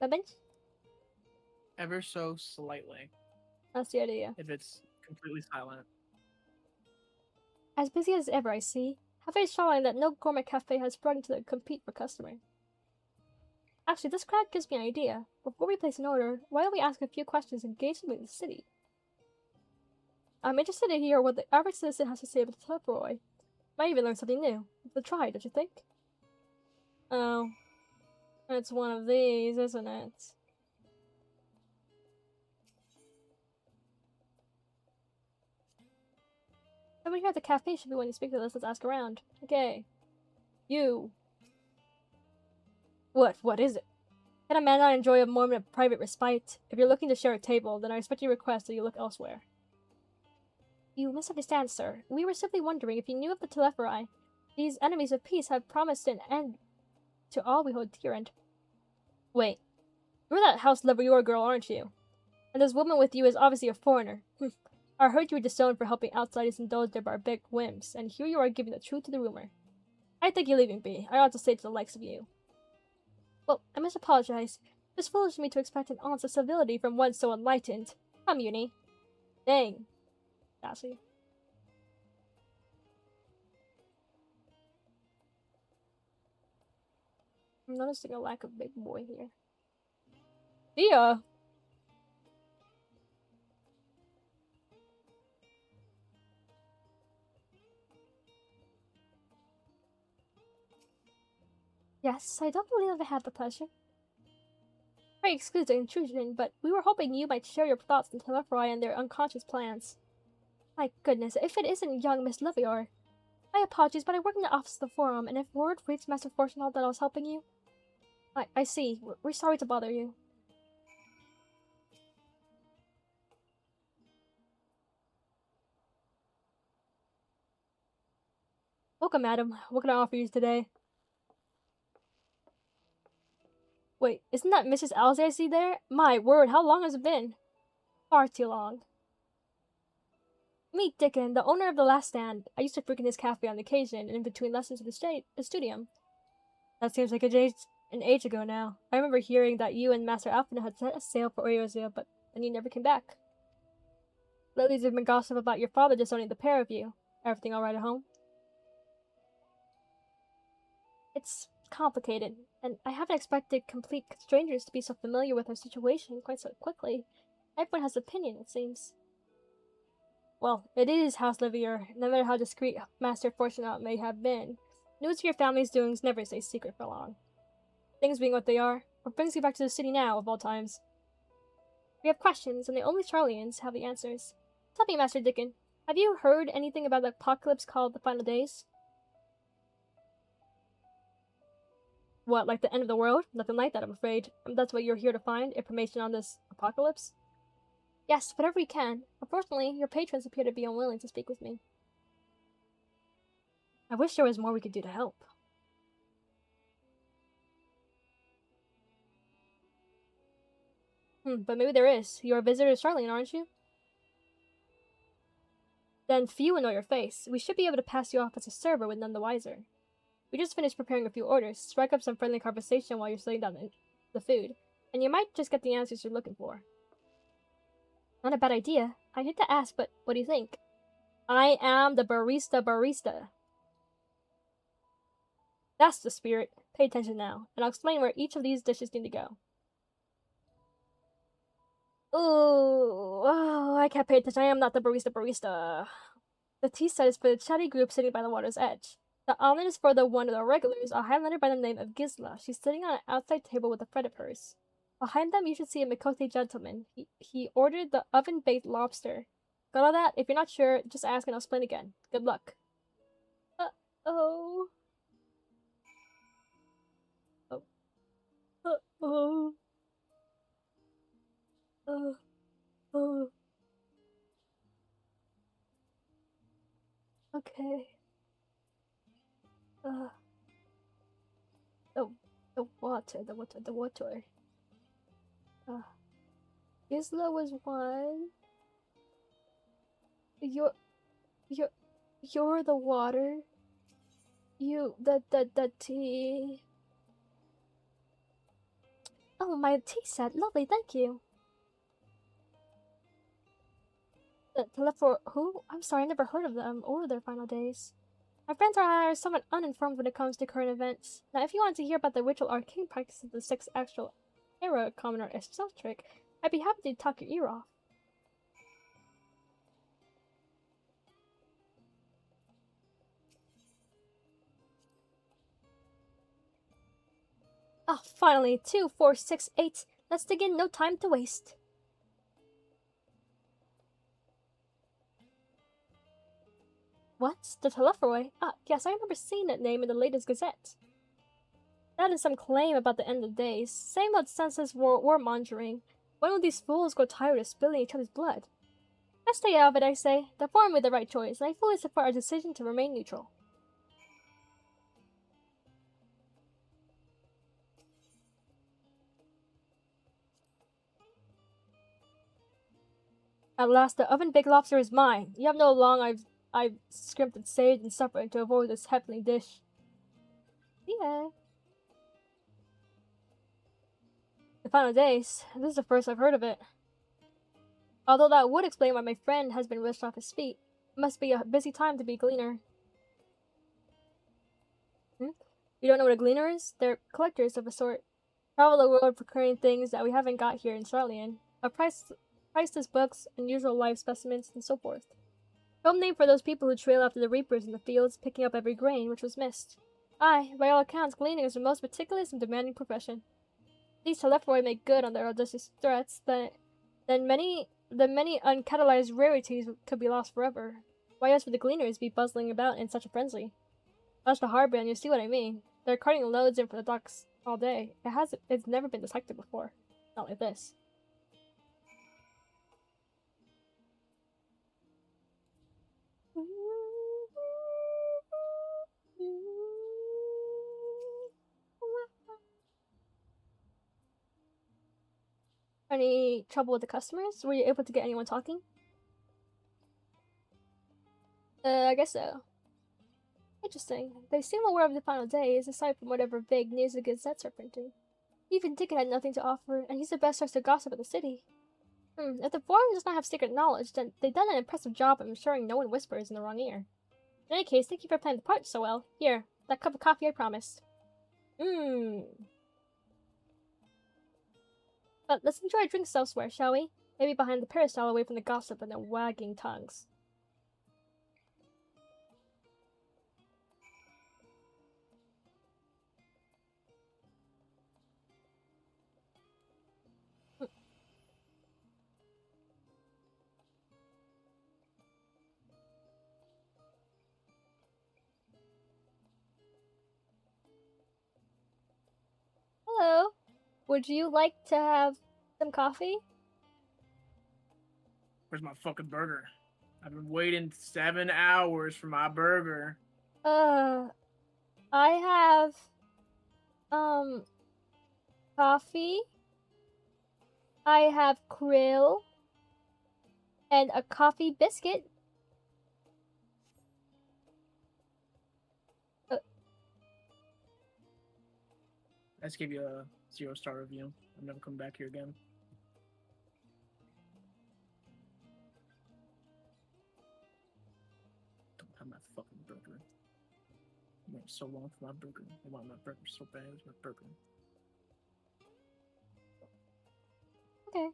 Bench? Ever so slightly. That's the idea. If it's completely silent. As busy as ever, I see. How very shocking that no gourmet cafe has sprung to compete for customer. Actually, this crowd gives me an idea. Before we place an order, why don't we ask a few questions engaging with the city? I'm interested to hear what the average citizen has to say about the Teleporoi. Might even learn something new. We'll try, don't you think? Oh. It's one of these, isn't it? Everyone here at the cafe should be wanting to speak to us. Let's ask around. Okay. You. What is it? Can a man not enjoy a moment of private respite? If you're looking to share a table, then I respect your request that you look elsewhere. You misunderstand, sir. We were simply wondering if you knew of the Telephori. These enemies of peace have promised an end to all we hold dear and... Wait. You're that house Lebrior girl, aren't you? And this woman with you is obviously a foreigner. I heard you were disowned for helping outsiders indulge their barbaric whims, and here you are giving the truth to the rumor. I think you leaving be. I ought to say to the likes of you. Well, I must apologize. It's foolish of me to expect an ounce of civility from one so enlightened. Come, Uni. Dang. Sassy. I'm noticing a lack of big boy here. Dia! Yes, I don't believe I have the pleasure. Pray excuse the intrusion, but we were hoping you might share your thoughts on Telephori and their unconscious plans. My goodness, if it isn't young Miss Livior. My apologies, but I work in the office of the Forum, and if word reaches Master Fortunal that I was helping you... I see. We're sorry to bother you. Welcome, madam. What can I offer you today? Wait, isn't that Mrs. Alzey I see there? My word, how long has it been? Far too long. Meet Dickon, the owner of the Last Stand. I used to frequent his cafe on occasion, and in between lessons at the studium. That seems like an age ago now. I remember hearing that you and Master Alpha had set a sail for Oreozia, but then you never came back. Lately there's been gossip about your father disowning the pair of you. Everything alright at home? It's complicated, and I haven't expected complete strangers to be so familiar with our situation quite so quickly. Everyone has an opinion, it seems. Well, it is House Livier, no matter how discreet Master Fortunat may have been. News of your family's doings never stays secret for long. Things being what they are, what brings you back to the city now, of all times? We have questions, and the only Charlians have the answers. Tell me, Master Dickon, have you heard anything about the apocalypse called the Final Days? What, like the end of the world? Nothing like that, I'm afraid. That's what you're here to find, information on this apocalypse? Yes, whatever we can. Unfortunately, your patrons appear to be unwilling to speak with me. I wish there was more we could do to help. But maybe there is. You're a visitor to Charlene, aren't you? Then few will know your face. We should be able to pass you off as a server with none the wiser. We just finished preparing a few orders. Strike up some friendly conversation while you're setting down the food, and you might just get the answers you're looking for. Not a bad idea. I hate to ask, but what do you think? I am the barista. That's the spirit. Pay attention now, and I'll explain where each of these dishes need to go. Ooh, oh, I can't pay attention. I am not the barista. The tea set is for the chatty group sitting by the water's edge. The omelet is for the one of the regulars, a Highlander by the name of Gisla. She's sitting on an outside table with a friend of hers. Behind them, you should see a Mikote gentleman. He ordered the oven-baked lobster. Got all that? If you're not sure, just ask and I'll explain again. Good luck. Oh. Oh. Oh. Oh. Okay. The water. Gisla was one. You're the water. The tea. Oh, my tea set. Lovely, thank you. The Teleport who? I'm sorry, I never heard of them or their final days. My friends are somewhat uninformed when it comes to current events. Now, if you want to hear about the ritual arcane practices of the 6th actual era Commoner Eccentric, I'd be happy to talk your ear off. Ah, finally! 2, 4, 6, 8. Let's dig in, no time to waste. What? The Telephroi? Ah, yes, I remember seeing that name in the latest Gazette. That is some claim about the end of days. Same old senseless warmongering. When will these fools grow tired of spilling each other's blood? Let's stay out of it, I say. The forum made the right choice, and I fully support our decision to remain neutral. At last, the oven-baked lobster is mine. You have no long I've scrimped and saved and suffered to avoid this heavenly dish. Yeah. The final days. This is the first I've heard of it. Although that would explain why my friend has been wished off his feet. It must be a busy time to be a gleaner. You don't know what a gleaner is? They're collectors of a sort. Travel the world procuring things that we haven't got here in Charlian. Priceless books, unusual life specimens, and so forth. Home name for those people who trail after the reapers in the fields, picking up every grain which was missed. Aye, by all accounts, gleaning is the most meticulous and demanding profession. These Telephroi make good on their audacious threats, then many uncatalyzed rarities could be lost forever. Why else would the gleaners be bustling about in such a frenzy? That's the harbor, and you see what I mean. They're carting loads in for the docks all day. It's never been this hectic before. Not like this. Any trouble with the customers? Were you able to get anyone talking? I guess so. Interesting. They seem aware of the final days, aside from whatever vague news the gazettes are printing. Even Dickon had nothing to offer, and he's the best source of gossip in the city. If the forum does not have secret knowledge, then they've done an impressive job of ensuring no one whispers in the wrong ear. In any case, thank you for playing the part so well. Here, that cup of coffee I promised. But let's enjoy our drinks elsewhere, shall we? Maybe behind the peristyle away from the gossip and the wagging tongues. Hello. Would you like to have some coffee? Where's my fucking burger? I've been waiting 7 hours for my burger. I have, coffee. I have krill. And a coffee biscuit. Let's give you a 0-star review. I'm never coming back here again. so long for my burger. I want my burger so bad. It's my burger. Okay.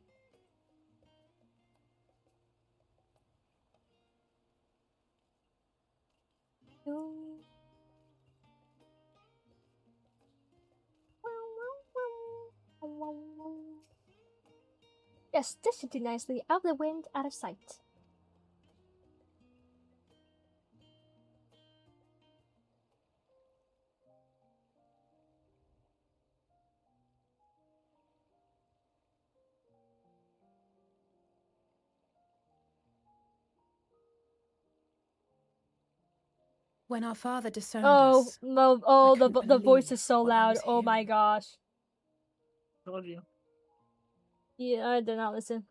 Yes, this should do nicely. Out of the wind, out of sight. When our father disowned Oh, us, no, oh, the couldn't voice believe is so what I loud. was Oh my hearing. gosh. Told you. Yeah, I did not listen.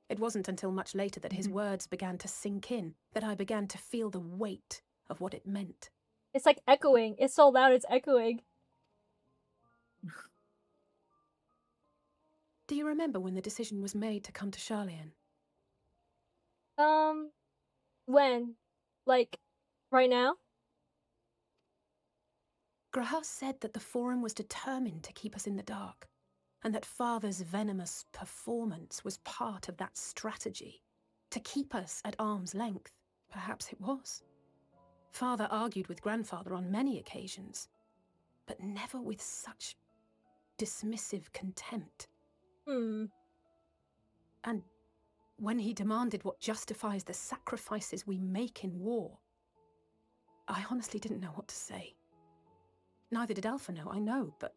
it wasn't until much later that his words began to sink in, that I began to feel the weight of what it meant. It's like echoing. It's so loud, it's echoing. Do you remember when the decision was made to come to Charlian? When? Like, right now? Graham said that the Forum was determined to keep us in the dark, and that Father's venomous performance was part of that strategy, to keep us at arm's length. Perhaps it was. Father argued with Grandfather on many occasions, but never with such dismissive contempt. Hmm. And when he demanded what justifies the sacrifices we make in war, I honestly didn't know what to say. Neither did Alpha know, I know, but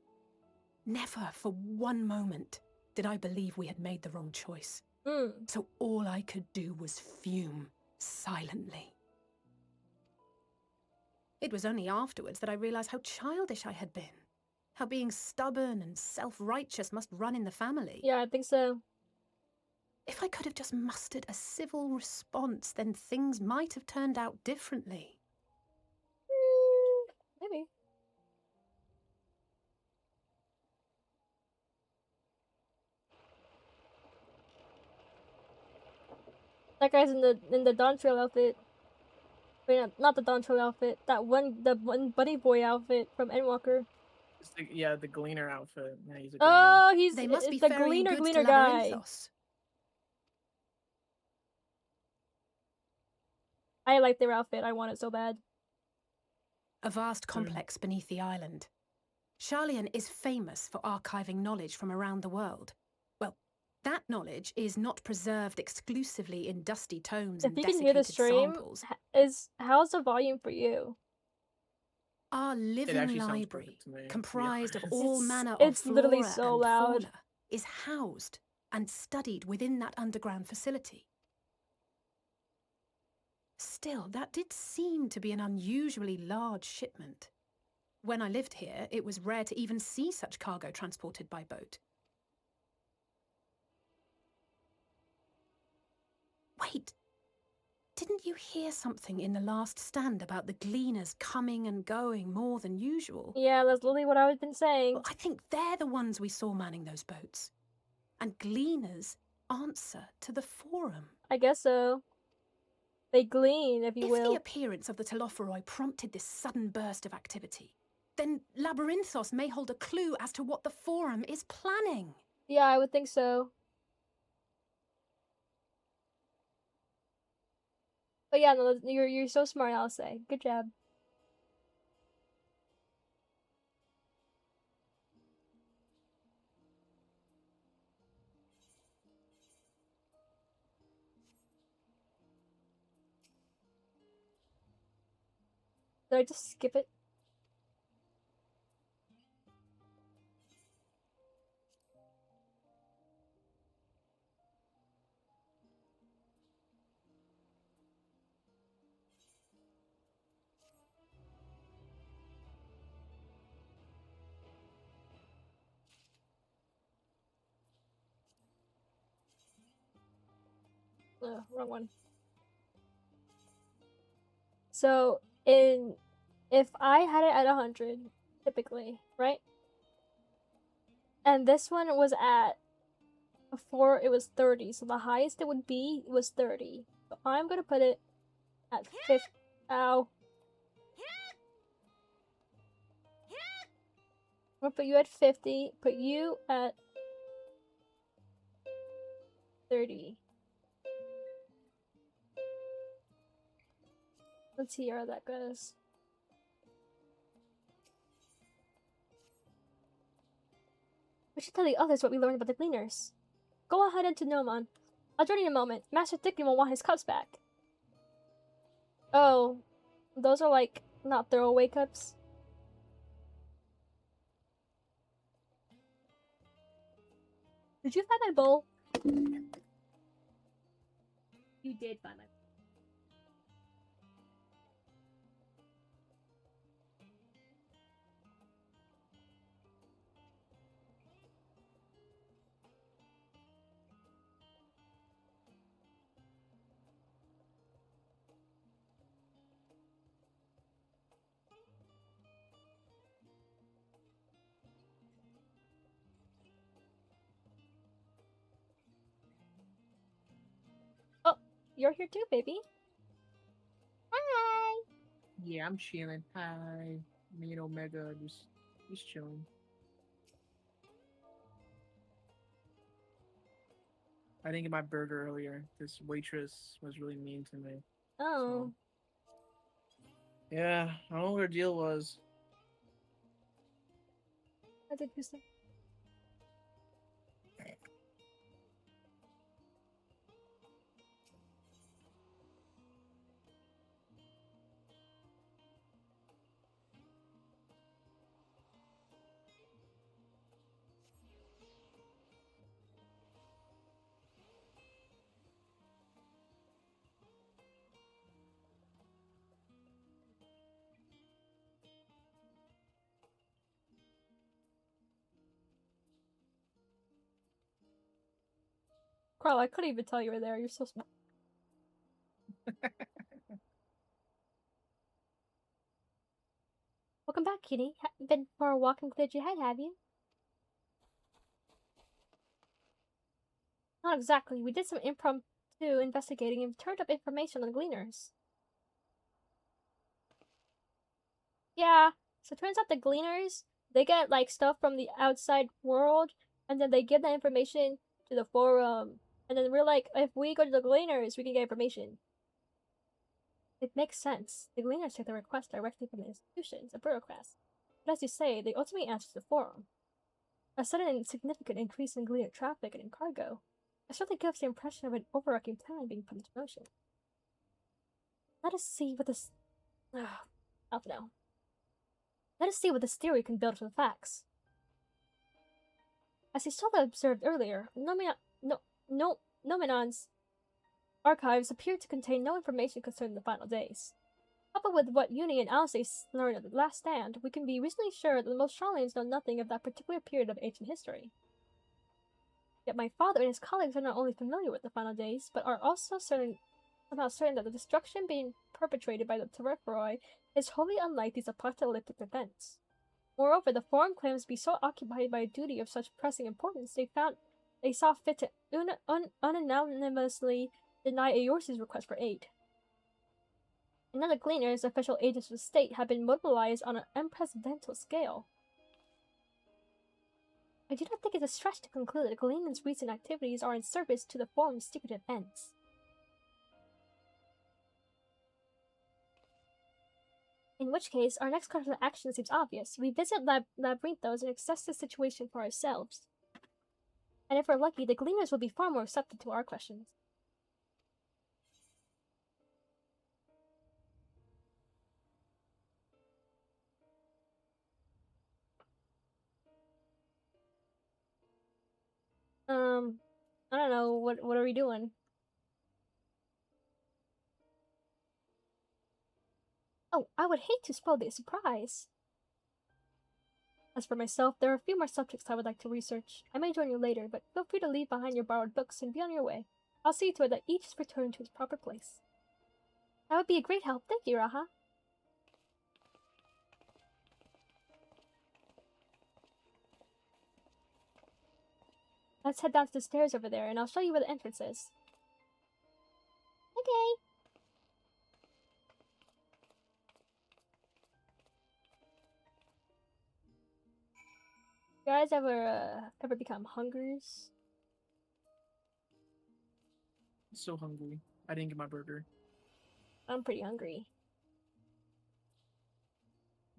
never for one moment did I believe we had made the wrong choice. Hmm. So all I could do was fume silently. It was only afterwards that I realized how childish I had been. How being stubborn and self-righteous must run in the family. Yeah, I think so. If I could have just mustered a civil response, then things might have turned out differently. Maybe. That guy's in the Dawn Trail outfit. Wait, not the Dawn Trail outfit. The one Bunny Boy outfit from Endwalker. It's the Gleaner outfit. Yeah, he's a Gleaner. Oh, he's They must be the ferrying goods Gleaner to guy. Labyrinthos. I like their outfit. I want it so bad. A vast complex beneath the island. Charlian is famous for archiving knowledge from around the world. Well, that knowledge is not preserved exclusively in dusty tomes If and you can hear the desiccated stream, samples. how's the volume for you? Our living actually sounds library, perfect to me, to be comprised of honest. all It's- manner of it's literally flora so and loud. fauna, is housed and studied within that underground facility. Still, that did seem to be an unusually large shipment. When I lived here, it was rare to even see such cargo transported by boat. Wait, didn't you hear something in the last stand about the gleaners coming and going more than usual? Yeah, that's literally what I've been saying. Well, I think they're the ones we saw manning those boats. And gleaners answer to the Forum. I guess so. They glean, if you If will. the appearance of the Telophoroi prompted this sudden burst of activity, then Labyrinthos may hold a clue as to what the Forum is planning. Yeah, I would think so. But yeah, no, you're so smart, I'll say. Good job. Did I just skip it? Wrong one. So, if I had it at 100, typically, right? And this one was at, before it was 30, so the highest it would be was 30. So I'm gonna put it at 50. Ow. We'll put you at 50. Put you at 30. Let's see how that goes. We should tell the others what we learned about the Gleaners. Go ahead into Nomon. I'll join you in a moment. Master Thicken will want his cups back. Oh, those are like not throwaway cups. Did you find my bowl? You did find my bowl. Oh, you're here too, baby. Hi. Yeah, I'm chilling. Hi. Me and Omega just chilling. I didn't get my burger earlier. This waitress was really mean to me. Oh. Yeah, I don't know what her deal was. That's interesting. Carl, I couldn't even tell you were there. You're so small. Welcome back, Kitty. Been for a walk and cleared your head, have you? Not exactly. We did some impromptu investigating and turned up information on the Gleaners. Yeah, so it turns out the Gleaners, they get like stuff from the outside world, and then they give that information to the forum. And then we're like, if we go to the Gleaners, we can get information. It makes sense. The Gleaners take the request directly from the institutions and bureaucrats. But as you say, they ultimately answer to the forum. A sudden and significant increase in Gleaner traffic and in cargo. It certainly gives the impression of an overarching plan being put into motion. Let us see what this... I don't know. Let us see what this theory can build from facts. As Isolde observed earlier, Nomenon's archives appear to contain no information concerning the final days. Coupled with what Uni and Alice learned at the last stand, we can be reasonably sure that the most Charlemanes know nothing of that particular period of ancient history. Yet my father and his colleagues are not only familiar with the final days, but are also somehow certain that the destruction being perpetrated by the Terrephoroi is wholly unlike these apocalyptic events. Moreover, the forum claims to be so occupied by a duty of such pressing importance they saw fit to unanimously deny Eors's request for aid. And now the Gleaners, official agents of the state, have been mobilized on an unprecedented scale. I do not think it's a stretch to conclude that Gleaners' recent activities are in service to the forum's secretive ends. In which case, our next course of action seems obvious. We visit Labyrinthos and assess the situation for ourselves. And if we're lucky, the Gleaners will be far more receptive to our questions. I don't know, what are we doing? Oh, I would hate to spoil the surprise. As for myself, there are a few more subjects I would like to research. I may join you later, but feel free to leave behind your borrowed books and be on your way. I'll see to it that each is returned to its proper place. That would be a great help. Thank you, Raha. Let's head down to the stairs over there, and I'll show you where the entrance is. Okay. You guys ever become hungers? So hungry. I didn't get my burger. I'm pretty hungry.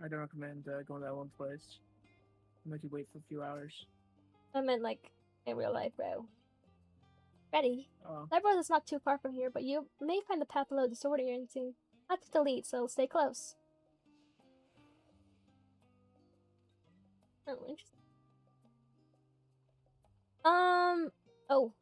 I don't recommend going to that one place. Make you wait for a few hours. I meant like in real life, bro. Ready? Oh, That road is not too far from here, but you may find the path a little disorienting. Not to delete, so stay close. Oh, interesting. Oh.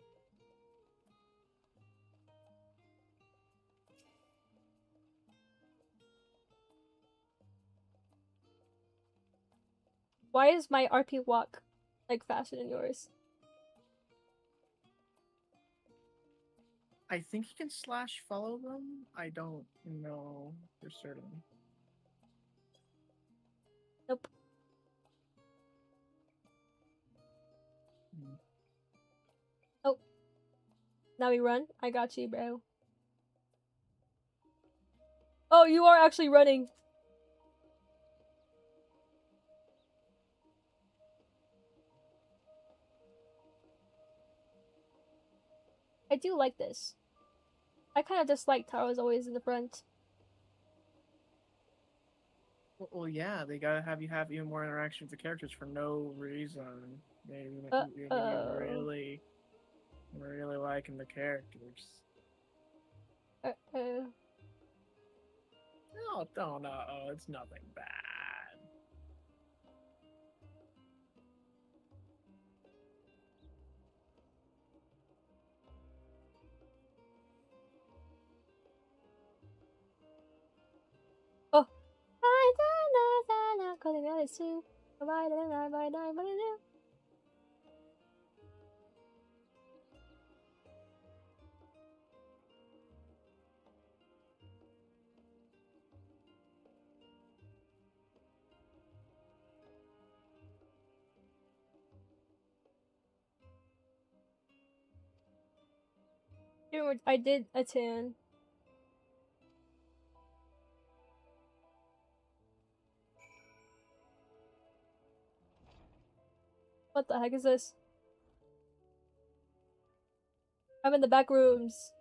Why is my RP walk like faster than yours? I think you can slash follow them. I don't know for certain. Nope. Hmm. Oh. Now we run? I got you, bro. Oh, you are actually running. I do like this. I kind of dislike Taro's always in the front. Well, yeah, they gotta have you have even more interaction with the characters for no reason. You're Uh-oh. really, really liking the characters. Uh-oh. No, don't know. Oh, it's nothing bad. Oh. I did a 10. What the heck is this? I'm in the back rooms.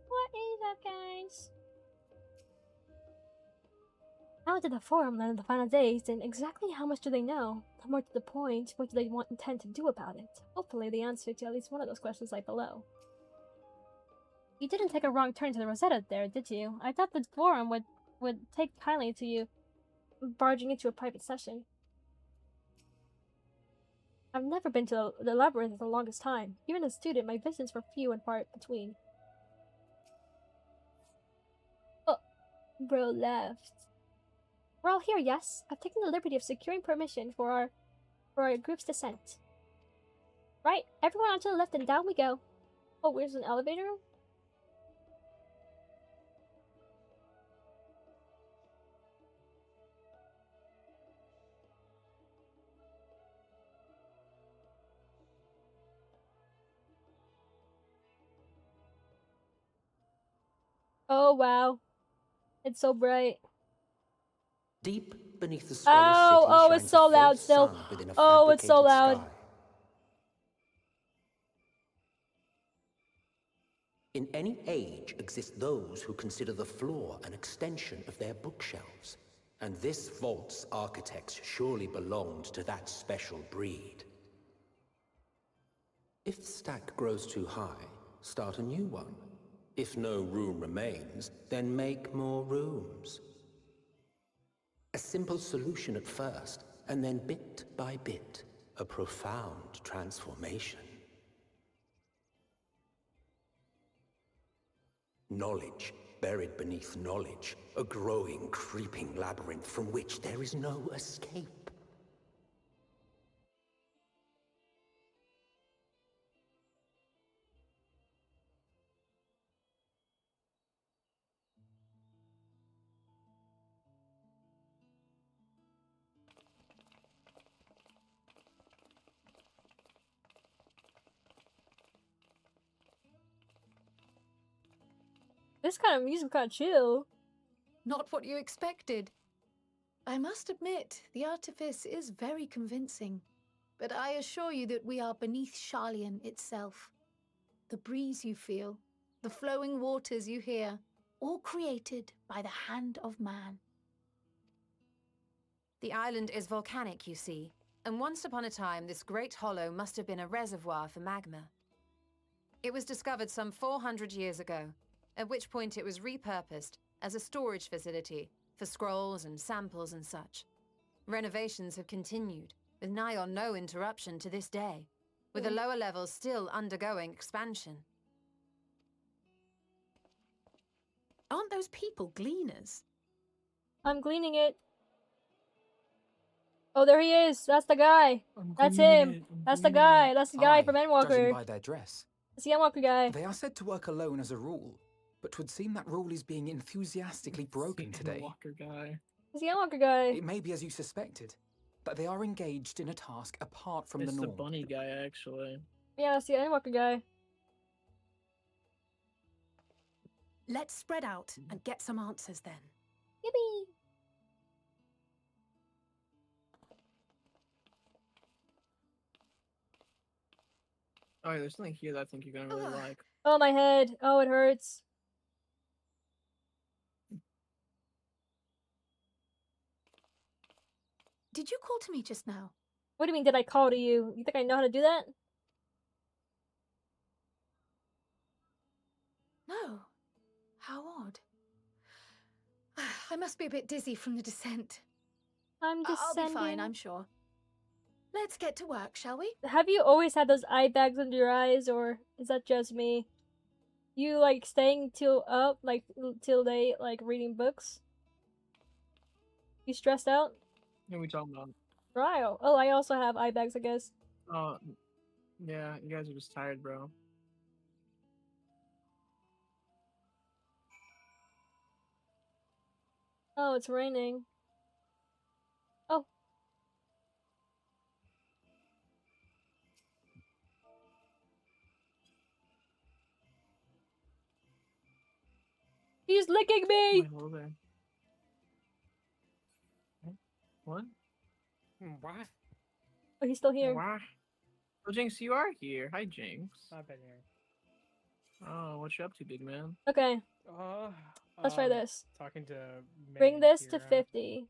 What is up, guys? How did the forum learn the final days, and exactly how much do they know? More to the point, what do they intend to do about it? Hopefully the answer to at least one of those questions lie below. You didn't take a wrong turn to the Rosetta there, did you? I thought the forum would take kindly to you barging into a private session. I've never been to the labyrinth in the longest time. Even as a student, my visits were few and far between. Oh, bro left. We're all here, yes? I've taken the liberty of securing permission for our group's descent. Right, everyone onto the left and down we go. Oh, where's an elevator? Oh wow. It's so bright. Deep beneath the scholar's city Oh, it's shines so a loud false still. sun within a Oh, it's so fabricated loud. sky. In any age exist those who consider the floor an extension of their bookshelves. And this vault's architects surely belonged to that special breed. If the stack grows too high, start a new one. If no room remains, then make more rooms. A simple solution at first, and then bit by bit, a profound transformation. Knowledge buried beneath knowledge, a growing, creeping labyrinth from which there is no escape. This kind of music kind of chill. Not what you expected. I must admit, the artifice is very convincing. But I assure you that we are beneath Sharlayan itself. The breeze you feel, the flowing waters you hear, all created by the hand of man. The island is volcanic, you see, and once upon a time this great hollow must have been a reservoir for magma. It was discovered some 400 years ago, at which point it was repurposed as a storage facility for scrolls and samples and such. Renovations have continued, with nigh on no interruption to this day, with the lower levels still undergoing expansion. Aren't those people gleaners? I'm gleaning it. Oh, there he is. That's the guy. That's him. That's the guy. That's the guy from Judging Endwalker. by their dress. That's the Endwalker guy. They are said to work alone as a rule, but 'twould seem that rule is being enthusiastically broken today. Walker guy. That's the Endwalker guy. It may be as you suspected, that they are engaged in a task apart from It's the the norm. bunny guy, actually. Yeah, that's the Endwalker guy. Let's spread out and get some answers then. Yippee! Oh, yeah, there's something here that I think you're gonna really like. Oh, my head. Oh, it hurts. Did you call to me just now? What do you mean, did I call to you? You think I know how to do that? No. How odd. I must be a bit dizzy from the descent. I'm just I'll sending... be fine, I'm sure. Let's get to work, shall we? Have you always had those eye bags under your eyes, or is that just me? You, like, staying till up, like, till late, like, reading books? You stressed out? What are we talking about? Right. Oh, I also have eye bags, I guess. Oh, yeah, you guys are just tired, bro. Oh, it's raining. Oh. He's licking me! Wait, hello there. What? What? Oh, he's still here. Why? Oh, Jinx, you are here. Hi, Jinx. I've been here. Oh, what you up to, big man? Okay, let's try this. Talking to Bring May this to Kira. 50.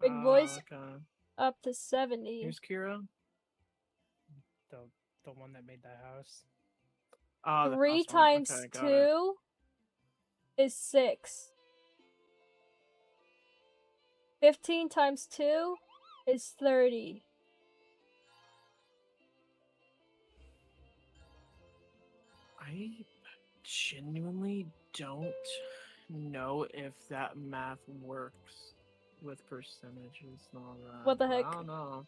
Big voice Okay. up to 70. Here's Kira. The one that made that house. Ah, the 3 house one. times Okay, got 2 is 6. 15 times 2 is 30. I genuinely don't know if that math works with percentages and all that. What the but heck? I don't know.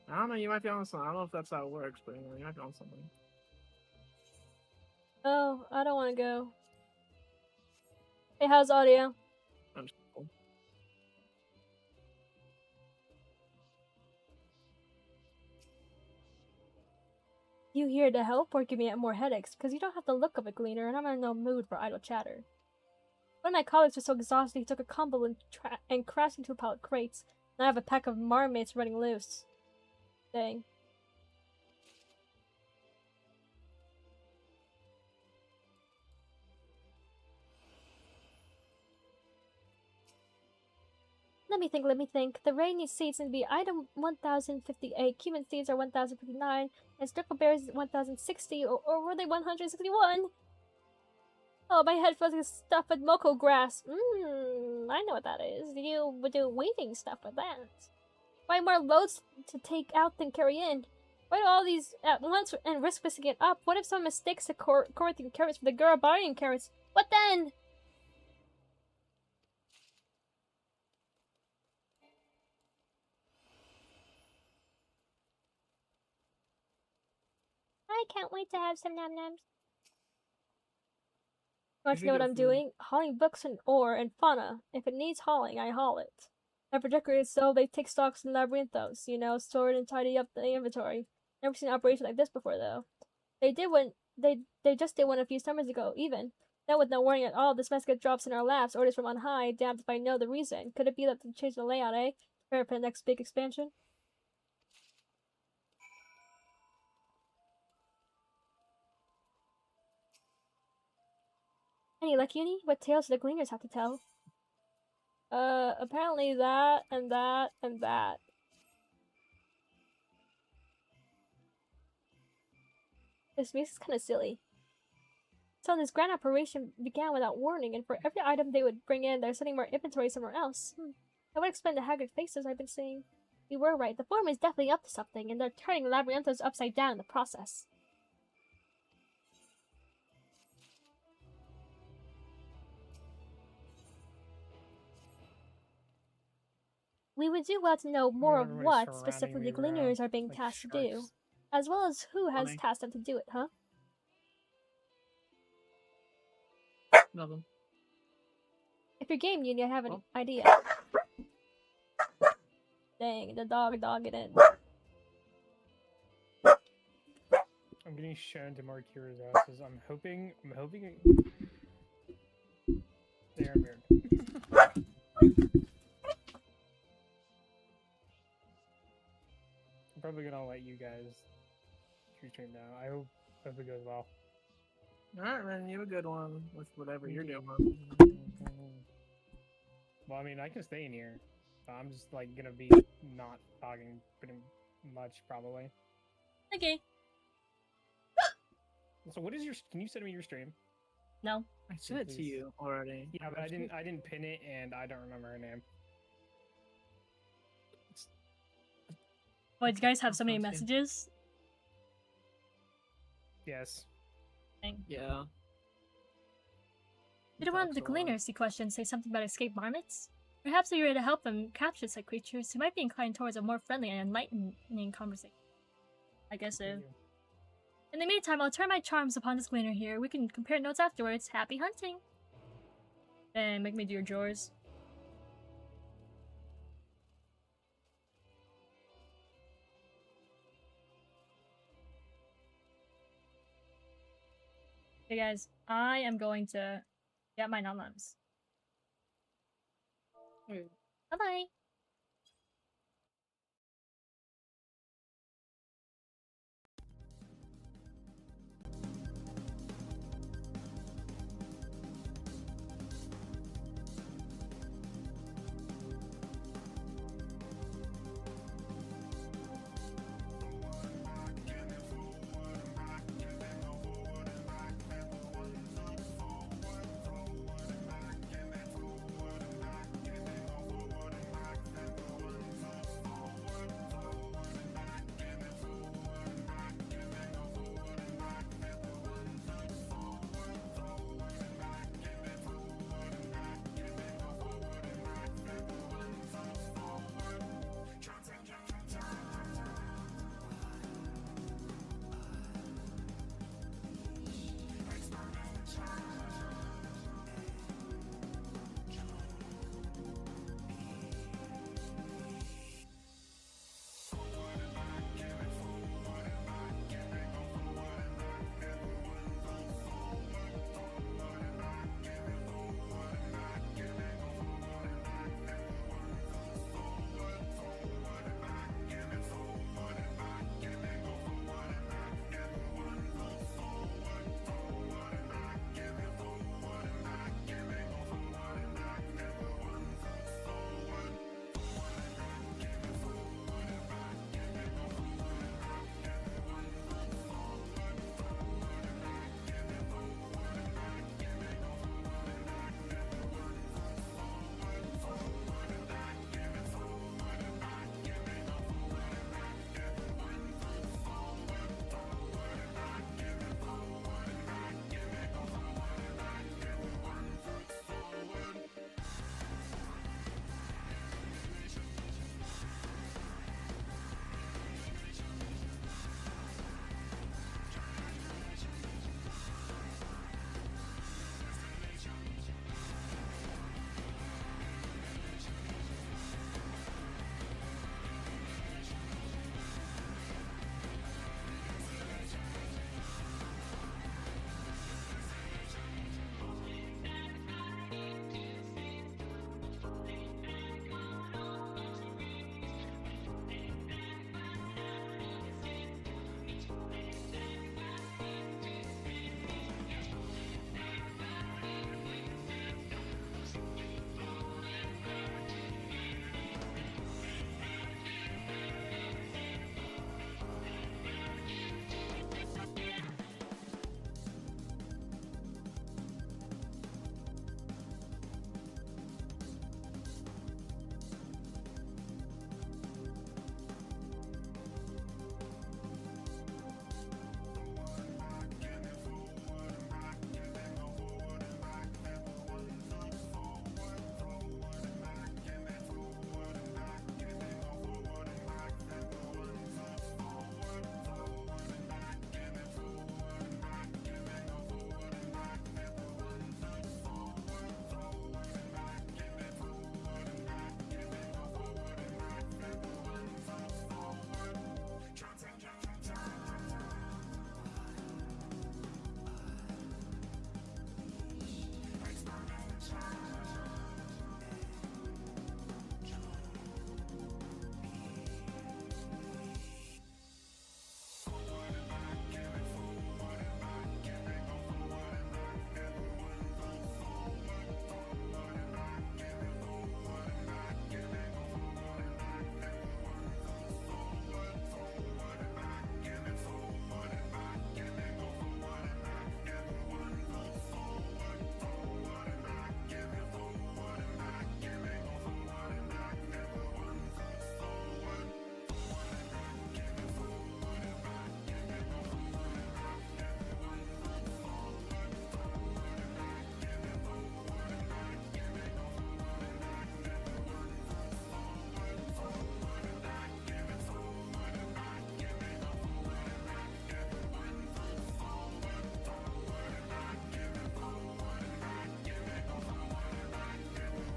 I don't know. You might be on something. I don't know if that's how it works, but you might be on something. Oh, I don't want to go. Hey, how's audio? Understandable. You here to help or give me more headaches? Because you don't have the look of a gleaner, and I'm in no mood for idle chatter. One of my colleagues was so exhausted he took a combo and crashed into a pile of crates. Now I have a pack of marmots running loose. Dang. Let me think. The rainy seeds would be item 1058, cumin seeds are 1059, and stickleberries is 1060, or were they 161? Oh, my head feels like stuff with moko grass. I know what that is. You would do weaving stuff with that. Why more loads to take out than carry in? Why do all these at once and risk missing it up? What if someone mistakes the Corinthian carrots for the Garabarian carrots? What then? I can't wait to have some nom-noms. Want to know what I'm doing? Hauling books and ore and fauna. If it needs hauling, I haul it. And for decorators, so they take stocks in labyrinthos, you know, store it and tidy up the inventory. Never seen an operation like this before, though. They did when they just did one a few summers ago, even. Then with no warning at all, this mess drops in our laps, orders from on high, damned if I know the reason. Could it be that they changed the layout, eh? Prepare for the next big expansion? Any luck, Uni? What tales do the Gleaners have to tell? Apparently that, and that, and that. This music is kind of silly. So this grand operation began without warning, and for every item they would bring in, they're sending more inventory somewhere else. That would explain the haggard faces I've been seeing. You were right, the forum is definitely up to something, and they're turning Labyrinthos upside down in the process. We would do well to know more of what specifically the Gleaners are being tasked to do, as well as who has tasked them to do it, huh? Nothing. If you're game, you have an idea. Dang, the dog it in. I'm getting shown to more curious houses. I'm hoping they are weird. I'm probably gonna let you guys stream now. I hope it goes well. Alright, man, you have a good one with whatever you're doing. Well, I mean, I can stay in here. But I'm just like gonna be not talking pretty much probably. Okay. So what is your? Can you send me your stream? No. I sent it to you already. Yeah, but I didn't pin it, and I don't remember her name. Why, do you guys have so many messages? Yes. Dang. Yeah. Did one of the Gleaners see questions say something about escaped marmots? Perhaps if you were to help them capture such creatures, you might be inclined towards a more friendly and enlightening conversation. I guess so. In the meantime, I'll turn my charms upon this Gleaner here. We can compare notes afterwards. Happy hunting! And make me do your drawers. Hey guys, I am going to get my Nom Noms. Bye-bye!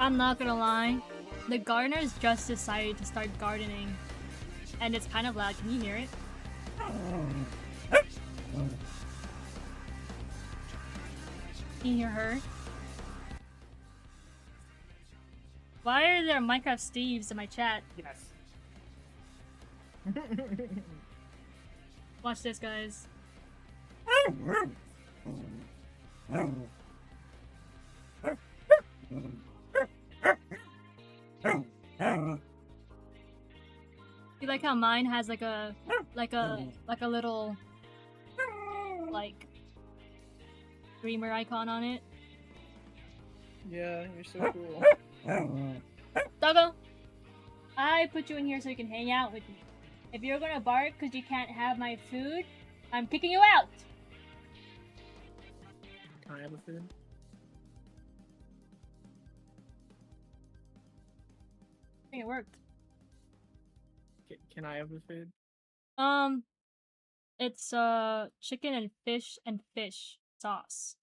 I'm not gonna lie. The gardeners just decided to start gardening. And it's kind of loud. Can you hear it? Can you hear her? Why are there Minecraft Steves in my chat? Yes. Watch this, guys. You like how mine has like a little like streamer icon on it? Yeah, you're so cool. Doggo, I put you in here so you can hang out with me. If you're gonna bark because you can't have my food, I'm kicking you out. Can I have a food? I think it worked. Can I have the food? It's chicken and fish sauce.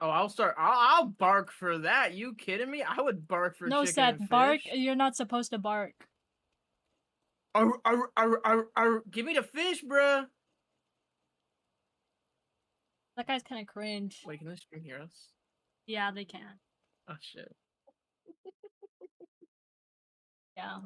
Oh, I'll bark for that. You kidding me? I would bark for No, chicken Seth, and fish. bark. You're not supposed to bark. Give me the fish, bruh. That guy's kind of cringe. Wait, can this stream hear us? Yeah, they can. Oh shit. Yeah.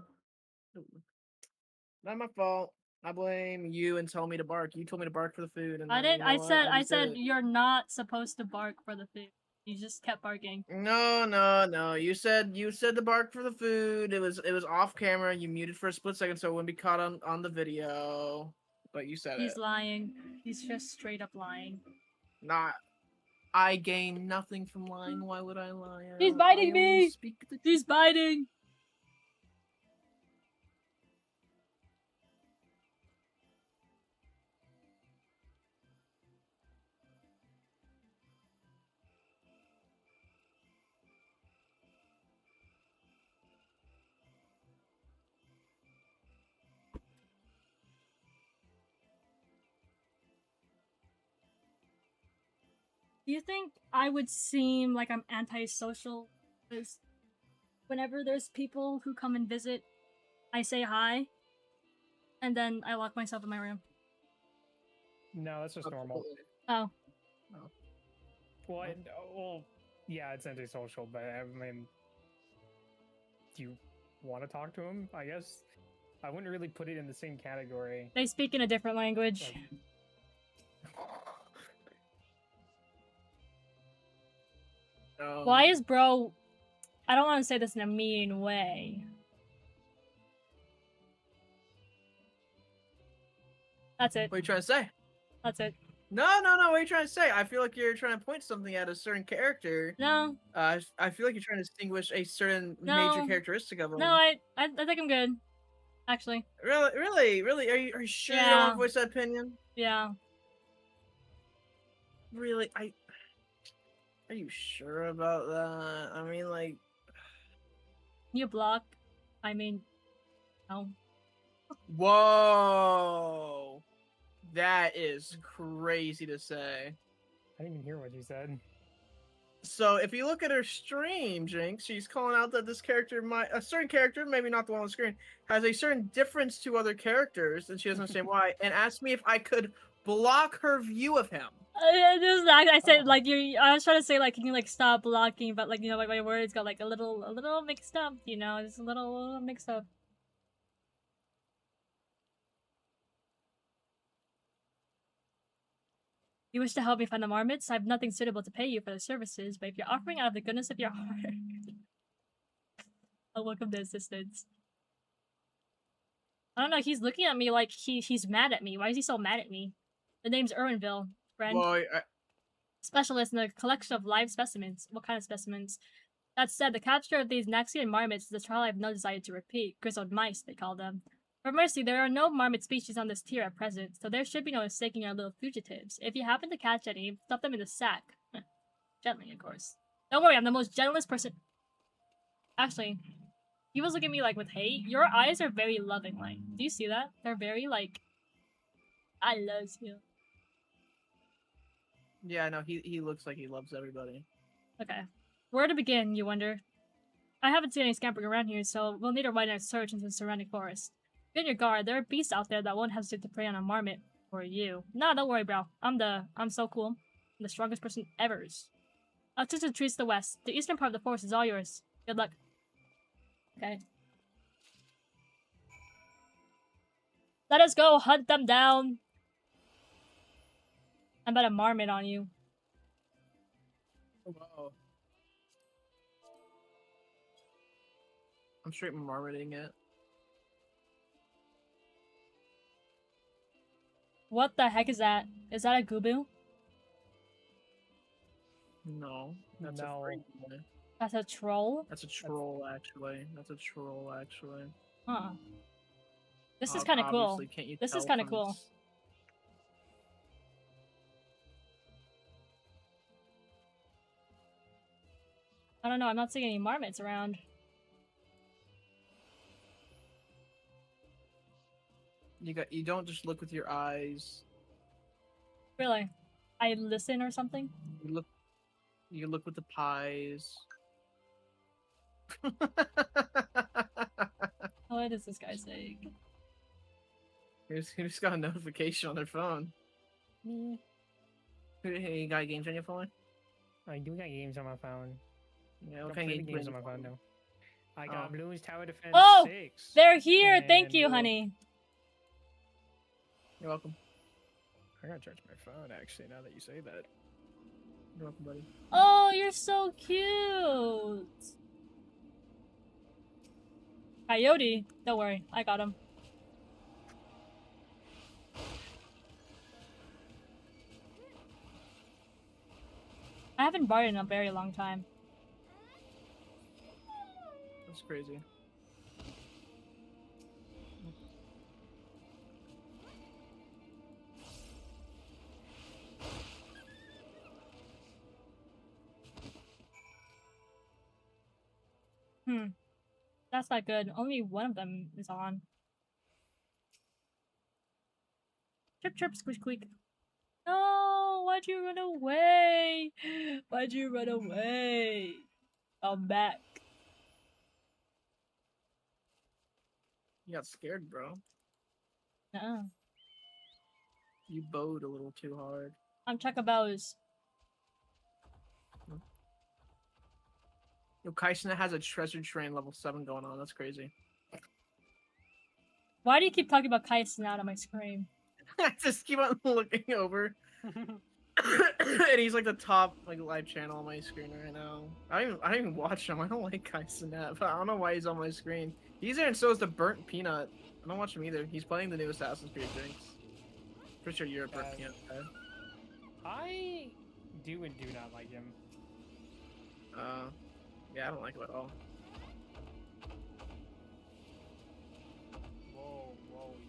Not my fault. I blame you and told me to bark. You told me to bark for the food, and I then, didn't. you know I what? said. I just did said it. you're not supposed to bark for the food. You just kept barking. No. You said to bark for the food. It was off camera. You muted for a split second so it wouldn't be caught on the video. But you said He's it. lying. He's just straight up lying. Not. I gain nothing from lying. Why would I lie? He's I biting only me. speak the He's biting. Do you think I would seem like I'm antisocial? Because whenever there's people who come and visit, I say hi, and then I lock myself in my room. No, that's just normal. Oh. Well, yeah, it's antisocial, but I mean, do you want to talk to him? I guess I wouldn't really put it in the same category. They speak in a different language. Why is bro... I don't want to say this in a mean way. That's it. What are you trying to say? That's it. No. What are you trying to say? I feel like you're trying to point something at a certain character. No. I feel like you're trying to distinguish a certain No. major characteristic of him. No, I think I'm good. Actually. Really? Are you sure you don't want to voice that opinion? Yeah. Really? Are you sure about that? I mean, like... You block. I mean... No. Whoa! That is crazy to say. I didn't even hear what you said. So, if you look at her stream, Jinx, she's calling out that this character a certain character, maybe not the one on the screen, has a certain difference to other characters, and she doesn't understand why, and asked me if I could block her view of him. I said like I was trying to say like, can you like stop blocking, but like, you know, like my words got like a little mixed up, you know, just a little mixed up. You wish to help me find the marmots? I have nothing suitable to pay you for the services, but if you're offering out of the goodness of your heart, I'll welcome the assistance. I don't know, he's looking at me like he's mad at me. Why is he so mad at me? The name's Irwinville, friend. Well, Specialist in the collection of live specimens. What kind of specimens? That said, the capture of these Naxian marmots is a trial I have no desire to repeat. Grizzled mice, they call them. For mercy, there are no marmot species on this tier at present, so there should be no mistaking our little fugitives. If you happen to catch any, stuff them in the sack. Gently, of course. Don't worry, I'm the most gentlest person. Actually, he was looking at me like with hate. Your eyes are very loving, like. Do you see that? They're very like, I love you. Yeah, no, he looks like he loves everybody. Okay. Where to begin, you wonder? I haven't seen any scampering around here, so we'll need to widen our search into the surrounding forest. Be on your guard. There are beasts out there that won't hesitate to prey on a marmot or you. Nah, don't worry, bro. I'm so cool. I'm the strongest person ever. I'll touch the trees to the west. The eastern part of the forest is all yours. Good luck. Okay. Let us go hunt them down. I'm about a marmot on you. Whoa. I'm straight marmoting it. What the heck is that? Is that a Gubu? No, that's No. a freak. That's a troll? That's a troll, actually. That's a troll, actually. Huh. This is kind of cool. Obviously, can't you This is tell kind of from cool. its- I don't know. I'm not seeing any marmots around. You don't just look with your eyes. Really? I listen or something? You look with the pies. What is this guy saying? Who's got a notification on their phone? Me. Hey, you got games on your phone? I do got games on my phone. Yeah, Don't what play kind the of games on my phone though. I got Oh. Blues Tower Defense Oh! 6. They're here! Thank And you, we'll- honey. You're welcome. I gotta charge my phone actually now that you say that. You're welcome, buddy. Oh, you're so cute! Coyote? Don't worry, I got him. I haven't barred in a very long time. That's crazy. That's not good. Only one of them is on. Chirp chirp squish squeak. No, why'd you run away? Why'd you run away? Come back. You got scared, bro. Uh-uh. You bowed a little too hard. I'm Chuckabows. Yo, Kaisuna has a treasure train level 7 going on. That's crazy. Why do you keep talking about Kaisen out on my screen? I just keep on looking over. And he's like the top live channel on my screen right now. I don't even watch him. I don't like Kaisuna, but I don't know why he's on my screen. He's there, and so is the Burnt Peanut. I don't watch him either. He's playing the new Assassin's Creed Drinks. Pretty sure you're a Burnt Peanut guy. I do and do not like him. Yeah, I don't like him at all. Whoa,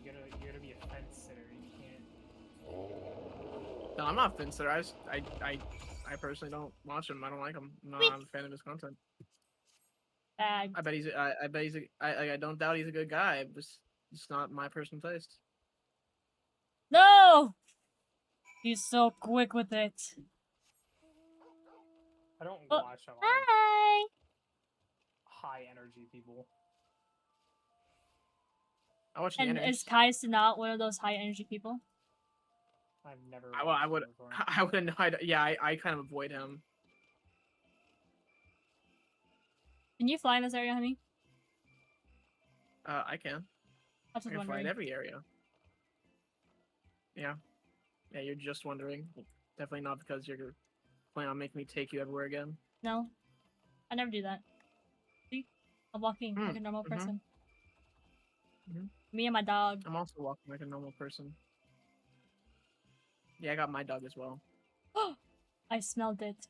you gotta be a fence sitter. You can't. No, I'm not a fence sitter. I personally don't watch him. I don't like him. No, I'm a fan of his content. Bag. I bet he's. I bet he's. I don't doubt he's a good guy. It's not my personal taste. No! He's so quick with it. I don't Oh, watch a lot of Hi! high energy people. I watch the And Inners. is Kaisen not one of those high energy people? I've never. I watched would. him before. I wouldn't. Yeah, I kind of avoid him. Can you fly in this area, honey? I can. I was I just can fly in wondering. every area. Yeah. Yeah, you're just wondering. Definitely not because you're planning on making me take you everywhere again. No. I never do that. See? I'm walking like a normal mhm. person. Mhm. Me and my dog. I'm also walking like a normal person. Yeah, I got my dog as well. I smelled it.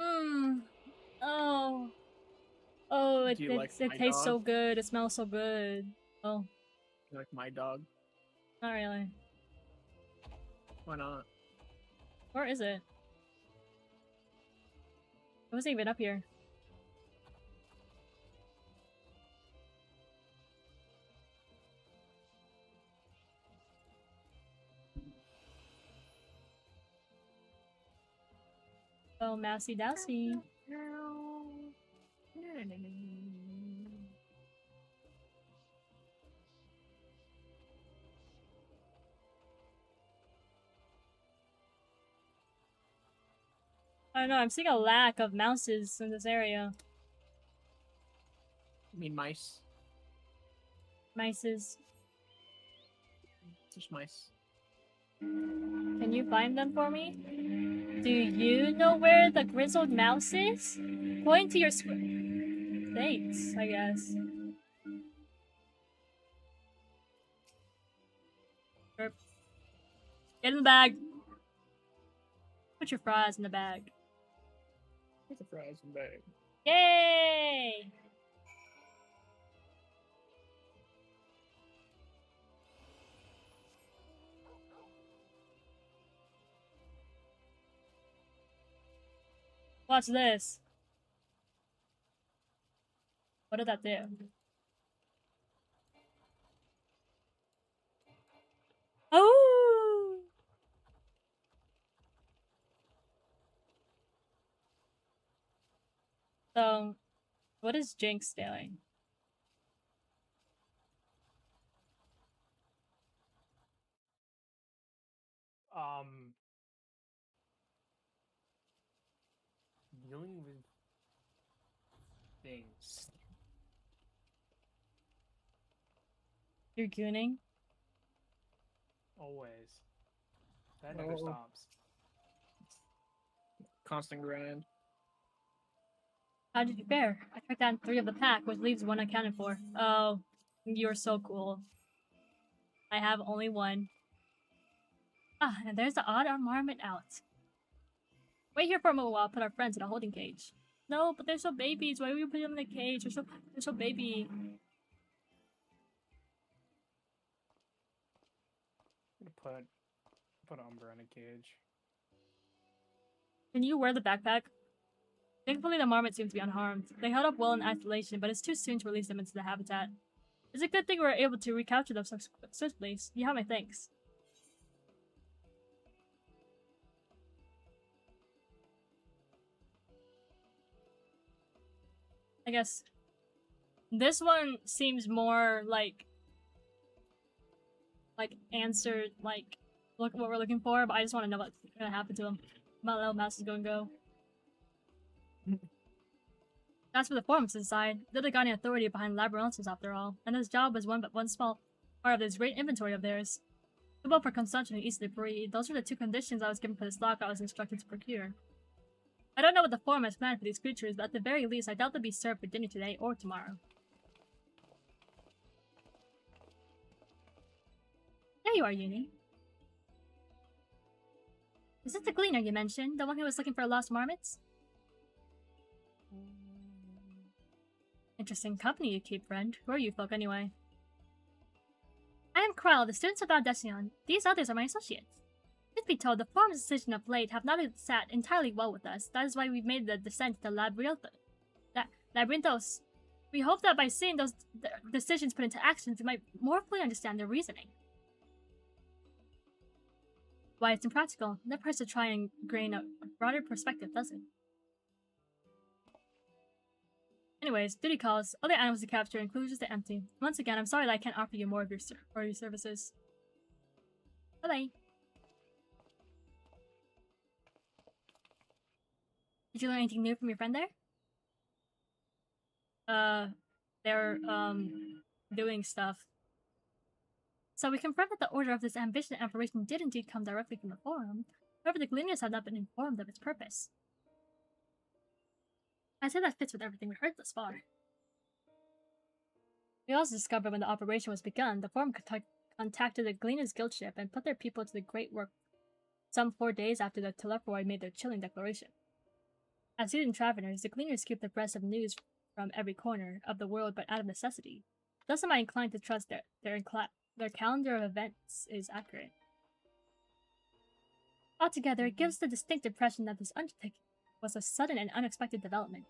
Mmm. Oh. Oh, it Do you like my tastes so dog? good. It smells so good. Oh, You like my dog? not really. Why not? Where is it? It wasn't even up here. Oh, mousy dousey. I don't know, I'm seeing a lack of mouses in this area. You mean mice? Mices. Just mice. Can you find them for me? Do you know where the grizzled mouse is? Point to your Thanks, I guess. Burp. Get in the bag. Put your fries in the bag. Put the fries in the bag. Yay! Watch this. What did that do? Oh! So, what is Jinx doing? Dealing with things. You're gooning? Always. That never Oh. stops. Constant grind. How did you fare? I tracked down 3 of the pack, which leaves 1 accounted for. Oh, you're so cool. I have only 1. Ah, and there's the odd armament out. Wait here for a moment while I put our friends in a holding cage. No, but they're so babies. Why would you put them in a cage? They're so baby. I'm gonna put Umbra in a cage. Can you wear the backpack? Thankfully, the marmot seems to be unharmed. They held up well in isolation, but it's too soon to release them into the habitat. It's a good thing we were able to recapture them so swiftly. You have my thanks. I guess this one seems more like answered, look what we're looking for, but I just want to know what's gonna happen to him. My little mouse is gonna go. That's for the forms inside. They're the guiding authority behind Labyrinthus after all, and his job was one small part of this great inventory of theirs. Suitable for consumption and easily breed. Those were the 2 conditions I was given for the stock I was instructed to procure. I don't know what the form has planned for these creatures, but at the very least, I doubt they'll be served for dinner today or tomorrow. There you are, Uni. Is this the gleaner you mentioned? The one who was looking for lost marmots? Interesting company you keep, friend. Who are you folk, anyway? I am Krell, the students of Valdesion. These others are my associates. Truth be told, the form's decision of late have not sat entirely well with us. That is why we've made the descent to Labyrinthos. We hope that by seeing those decisions put into action, we might more fully understand their reasoning. Why, it's impractical. No person to try and gain a broader perspective, does it? Anyways, duty calls. Other animals to capture, enclosures to empty. Once again, I'm sorry that I can't offer you more of your services. Bye-bye. Did you learn anything new from your friend there? They're, doing stuff. So we confirmed that the order of this ambition and operation did indeed come directly from the forum. However, the Gleaners have not been informed of its purpose. I say that fits with everything we've heard thus far. We also discovered when the operation was begun, the forum contacted the Gleaners Guild ship and put their people to the great work some 4 days after the Telephroi made their chilling declaration. As seasoned travelers, the Gleaners keep abreast of news from every corner of the world, but out of necessity. Thus am I inclined to trust their calendar of events is accurate. Altogether, it gives the distinct impression that this undertaking was a sudden and unexpected development.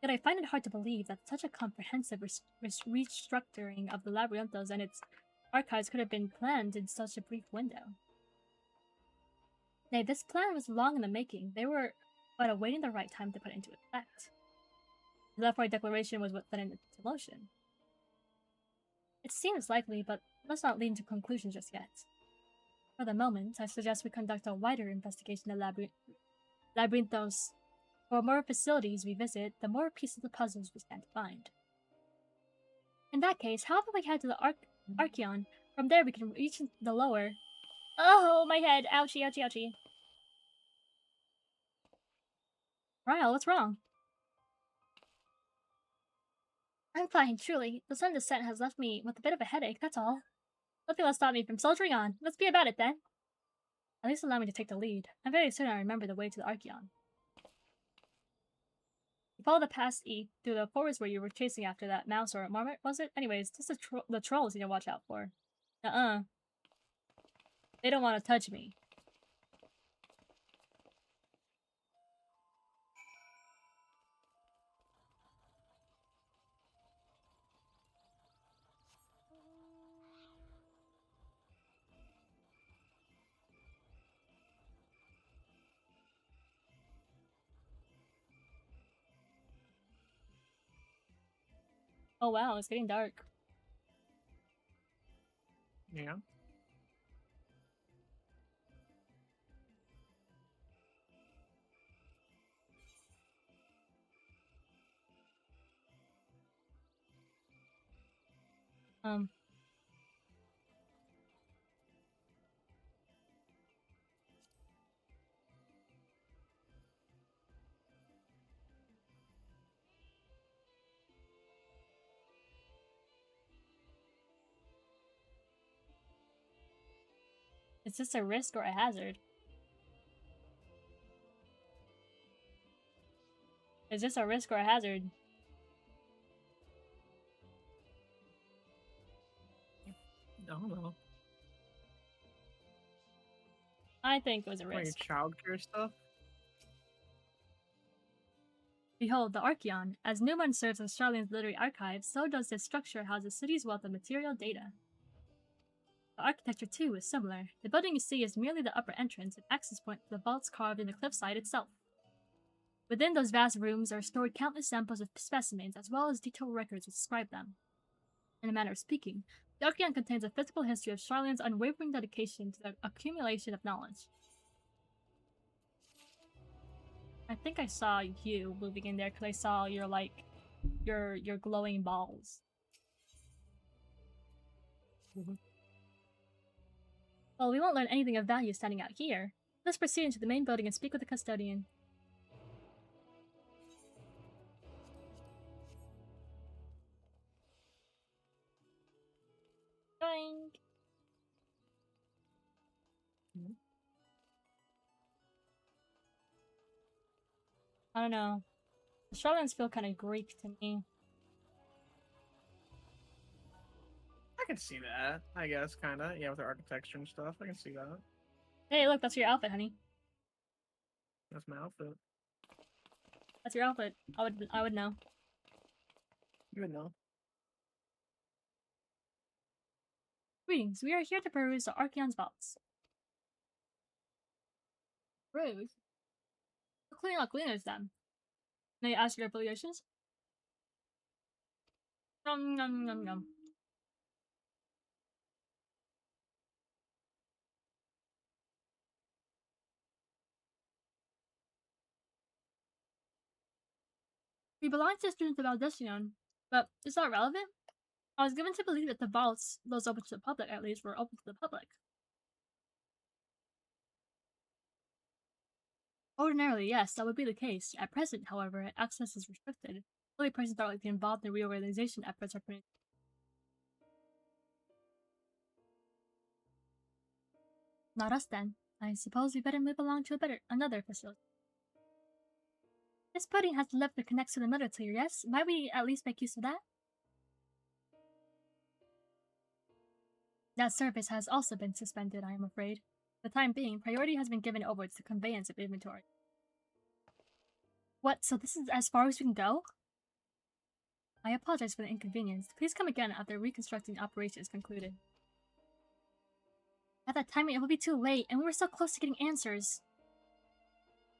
Yet I find it hard to believe that such a comprehensive restructuring of the Labyrinthos and its archives could have been planned in such a brief window. Nay, this plan was long in the making. They were but awaiting the right time to put it into effect. The left right declaration was what set it into motion. It seems likely, but let's not lead to conclusions just yet. For the moment, I suggest we conduct a wider investigation of Labyrinthos. The more facilities we visit, the more pieces of the puzzles we stand to find. In that case, how about we head to the Archeon? From there we can reach the lower... Oh, my head! Ouchie, ouchie, ouchie. Ryle, what's wrong? I'm fine, truly. The sun descent has left me with a bit of a headache, that's all. Nothing will stop me from soldiering on. Let's be about it, then. At least allow me to take the lead. I'm very certain I remember the way to the Archeon. You follow the path E through the forest where you were chasing after that mouse or marmot, was it? Anyways, this is the trolls you need to watch out for. They don't want to touch me. Oh wow, it's getting dark. Yeah. Is this a risk or a hazard? Is this a risk or a hazard? I don't know. I think it was a Like risk. childcare stuff. Behold, the Archeon. As Newman serves as Charlene's literary archive, so does this structure house the city's wealth of material data. The architecture, too, is similar. The building you see is merely the upper entrance, an access point to the vaults carved in the cliffside itself. Within those vast rooms are stored countless samples of specimens, as well as detailed records which describe them. In a manner of speaking, the Archeon contains a physical history of Charlene's unwavering dedication to the accumulation of knowledge. I think I saw you moving in there because I saw your, like, your glowing balls. Well, we won't learn anything of value standing out here. Let's proceed into the main building and speak with the custodian. Going. I don't know. The Charlans feel kind of Greek to me. I can see that. I guess, kind of. Yeah, with the architecture and stuff. I can see that. Hey, look, that's your outfit, honey. That's my outfit. That's your outfit. I would know. You would know. Greetings. We are here to peruse the Archeon's vaults. Rude. Cleaners, then. May I ask your affiliations? Nom nom nom nom. We belong to the students of Aldesion, but is that relevant? I was given to believe that the vaults, those open to the public at least, were open to the public. Ordinarily, yes, that would be the case. At present, however, access is restricted. Only persons directly involved in reorganization efforts are permitted. Not us, then. I suppose we better move along to another facility. This pudding has the lift that connects to the military, yes? Might we at least make use of that? That service has also been suspended, I am afraid. For the time being, priority has been given over to the conveyance of inventory. What, so this is as far as we can go? I apologize for the inconvenience. Please come again after reconstructing operation is concluded. At that time, it will be too late, and we were so close to getting answers.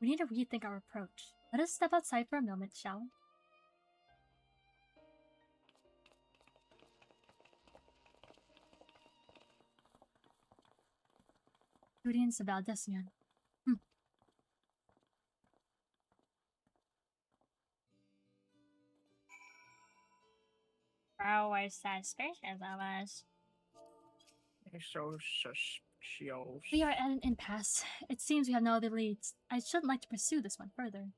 We need to rethink our approach. Let us step outside for a moment, shall we? Studians of Valdesian. Always suspicious of us. You're so suspicious. We are at an impasse. It seems we have no other leads. I shouldn't like to pursue this one further.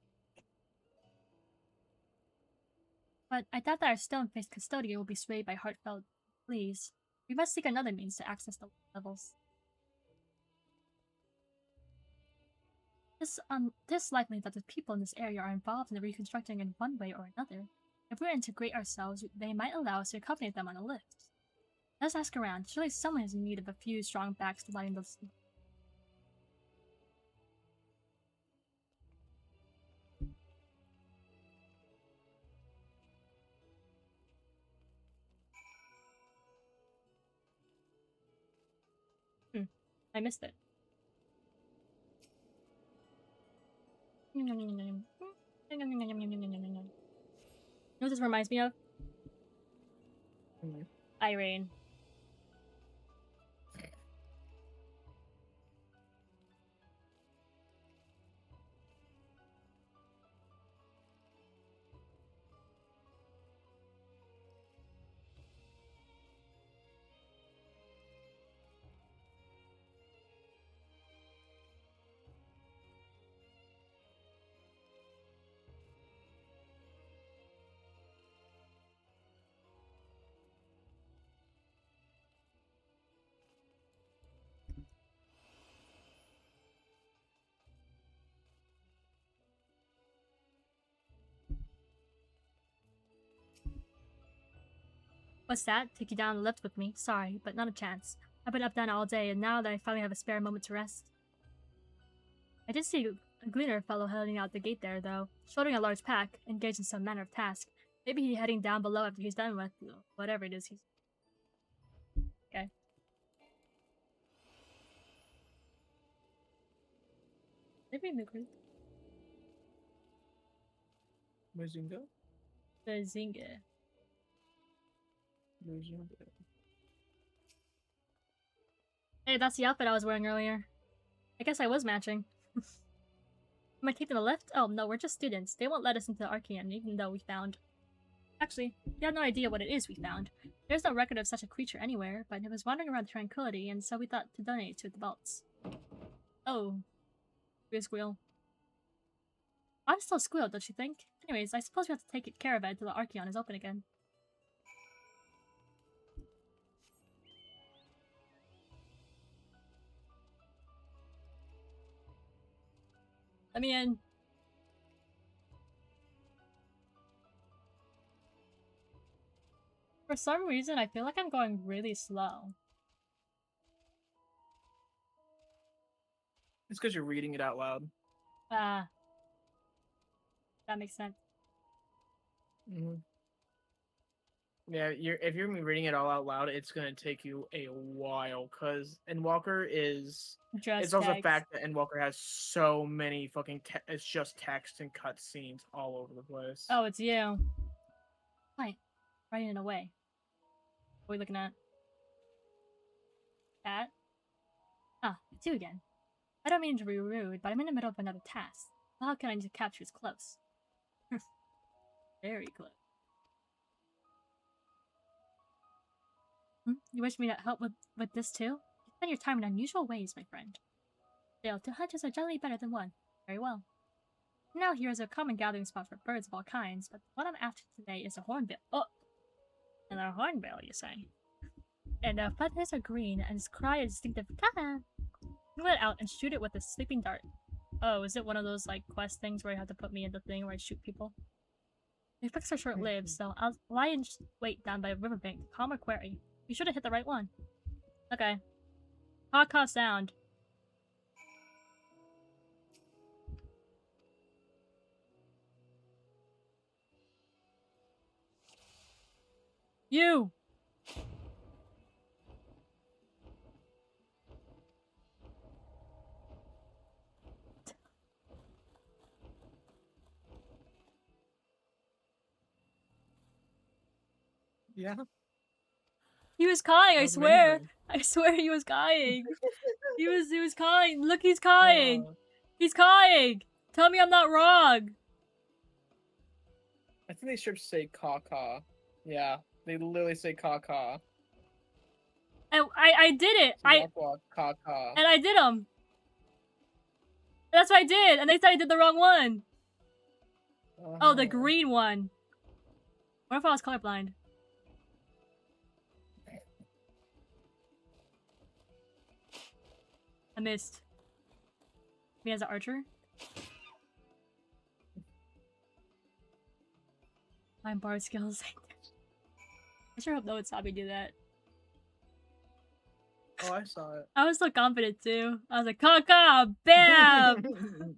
But I doubt that our stone-faced custodian will be swayed by heartfelt pleas. We must seek another means to access the levels. This likely that the people in this area are involved in the reconstructing in one way or another. If we integrate ourselves, they might allow us to accompany them on a lift. Let's ask around. Surely someone is in need of a few strong backs to line those. I missed it. You know what this reminds me of? Irene. What's that? Take you down the lift with me? Sorry, but not a chance. I've been up down all day, and now that I finally have a spare moment to rest. I did see a gleaner fellow heading out the gate there, though, shouldering a large pack, engaged in some manner of task. Maybe he's heading down below after he's done with whatever it is he's... Okay. Maybe in the group. Bazinga? Bazinga. Hey, that's the outfit I was wearing earlier. I guess I was matching. Am I taking the lift? Oh no, we're just students. They won't let us into the Archean, even though we found... Actually, we had no idea what it is we found. There's no record of such a creature anywhere, but it was wandering around Tranquility, and so we thought to donate it to the vaults. Oh. Weird squeal. I'm still squealed, don't you think? Anyways, I suppose we have to take care of it until the Archeon is open again. Let me in. For some reason, I feel like I'm going really slow. It's because you're reading it out loud. Ah. That makes sense. Mm-hmm. Yeah, if you're reading it all out loud, it's gonna take you a while. Cause Endwalker is. It's also the fact that Endwalker has so many fucking. It's just text and cutscenes all over the place. Oh, it's you. Hi. Writing it away. What are we looking at? That? Ah, it's you again. I don't mean to be rude, but I'm in the middle of another task. How can I capture his close? Very close. You wish me to help with this too? You spend your time in unusual ways, my friend. Still, 2 hunters are generally better than 1. Very well. Now here is a common gathering spot for birds of all kinds, but what I'm after today is a hornbill. Oh! And a hornbill, you say? And the feathers are green, and its cry is distinctive. Ta-da! Pull it out and shoot it with a sleeping dart. Oh, is it one of those, like, quest things where you have to put me in the thing where I shoot people? The effects are short-lived, so I'll lie in wait down by a riverbank to calm a quarry. You should have hit the right one. Okay. Caw sound. You! Yeah. He was crying, I That's swear. amazing. I swear he was crying. He was crying. Look, he's crying. Uh, He's crying. Tell me I'm not wrong. I think they should say caw. Yeah, they literally say caw. And I did it. Walk, caw. And I did them. That's what I did. And they said I did the wrong one. Oh, the green one. What if I was colorblind? I missed. Me as an archer? My bard skills. I sure hope no one saw me do that. Oh, I saw it. I was so confident too. I was like, caw, bam!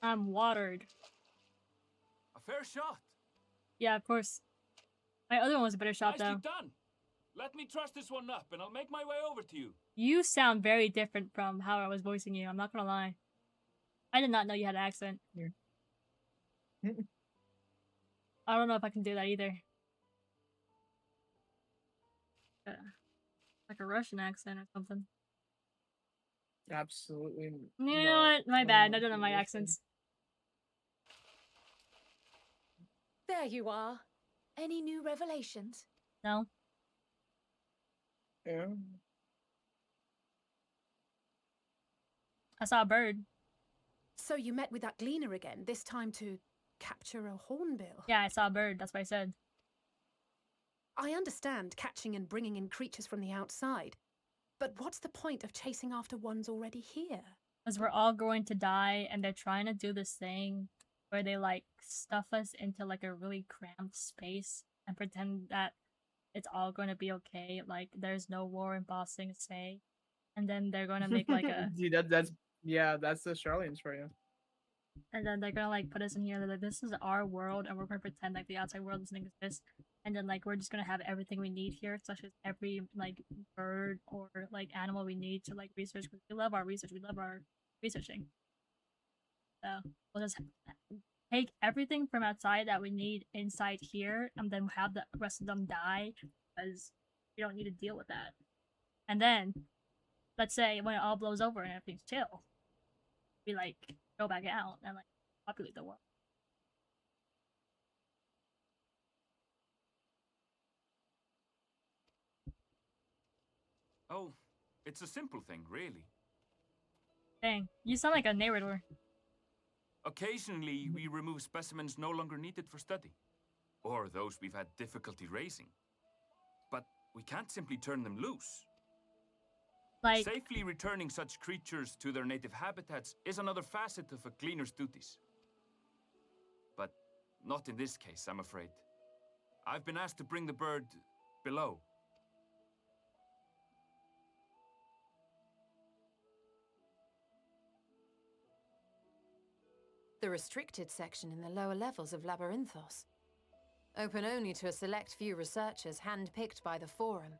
I'm watered. A fair shot. Yeah, of course. My other one was a better shot Nicely though. done. Let me truss this one up, and I'll make my way over to you. You sound very different from how I was voicing you, I'm not gonna lie. I did not know you had an accent. I don't know if I can do that either. Like a Russian accent or something. Absolutely. You know what? My bad. I don't know my accents. There you are. Any new revelations? No. Yeah. I saw a bird. So you met with that gleaner again, this time to capture a hornbill? Yeah, I saw a bird. That's what I said. I understand catching and bringing in creatures from the outside, but what's the point of chasing after ones already here? Because we're all going to die, and they're trying to do this thing where they like stuff us into like a really cramped space and pretend that it's all going to be okay. Like there's no war in Boston, say, and then they're going to make like a, Dude, that's the Australians for you. and then they're going to like put us in here. They're like, this is our world, and we're going to pretend like the outside world doesn't exist. And then like we're just going to have everything we need here, such as every like bird or like animal we need to like research. Because we love our research. We love our researching. So we'll just take everything from outside that we need inside here, and then have the rest of them die because we don't need to deal with that. And then, let's say when it all blows over and everything's chill, we like go back out and like populate the world. Oh, it's a simple thing, really. Dang, you sound like a narrator. Occasionally, we remove specimens no longer needed for study, or those we've had difficulty raising. But we can't simply turn them loose. Like, Safely returning such creatures to their native habitats is another facet of a cleaner's duties. But not in this case, I'm afraid. I've been asked to bring the bird below. The restricted section in the lower levels of Labyrinthos. Open only to a select few researchers handpicked by the Forum.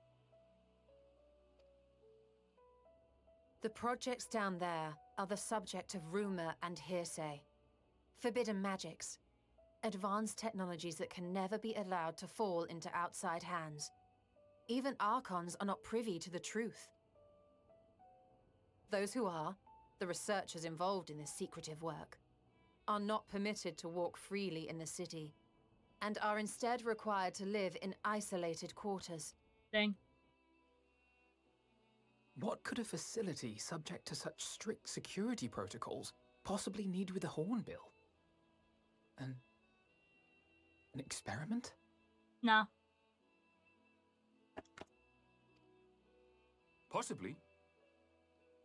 The projects down there are the subject of rumor and hearsay. Forbidden magics. Advanced technologies that can never be allowed to fall into outside hands. Even Archons are not privy to the truth. Those who are, the researchers involved in this secretive work, are not permitted to walk freely in the city, and are instead required to live in isolated quarters. dang. What could a facility subject to such strict security protocols possibly need with a hornbill? An experiment? Nah. Possibly.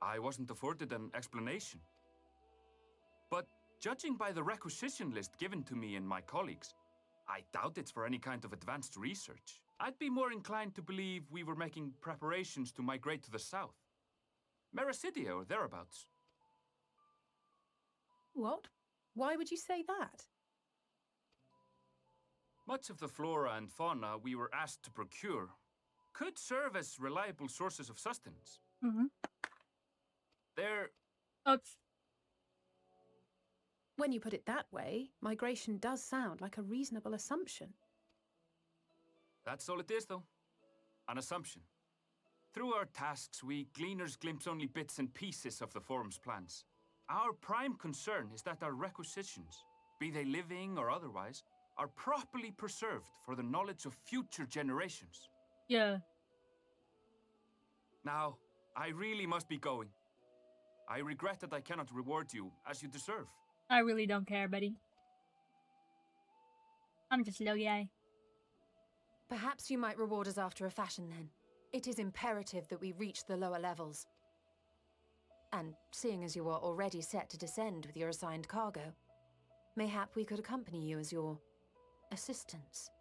I wasn't afforded an explanation. But judging by the requisition list given to me and my colleagues, I doubt it's for any kind of advanced research. I'd be more inclined to believe we were making preparations to migrate to the south. Mericidia or thereabouts. What? Why would you say that? Much of the flora and fauna we were asked to procure could serve as reliable sources of sustenance. Mm-hmm. They're Oops. When you put it that way, migration does sound like a reasonable assumption. That's all it is, though. An assumption. Through our tasks, we gleaners glimpse only bits and pieces of the forum's plans. Our prime concern is that our requisitions, be they living or otherwise, are properly preserved for the knowledge of future generations. Yeah. Now, I really must be going. I regret that I cannot reward you as you deserve. I really don't care, buddy. I'm just a little guy. Perhaps you might reward us after a fashion then. It is imperative that we reach the lower levels. And seeing as you are already set to descend with your assigned cargo, mayhap we could accompany you as your assistants.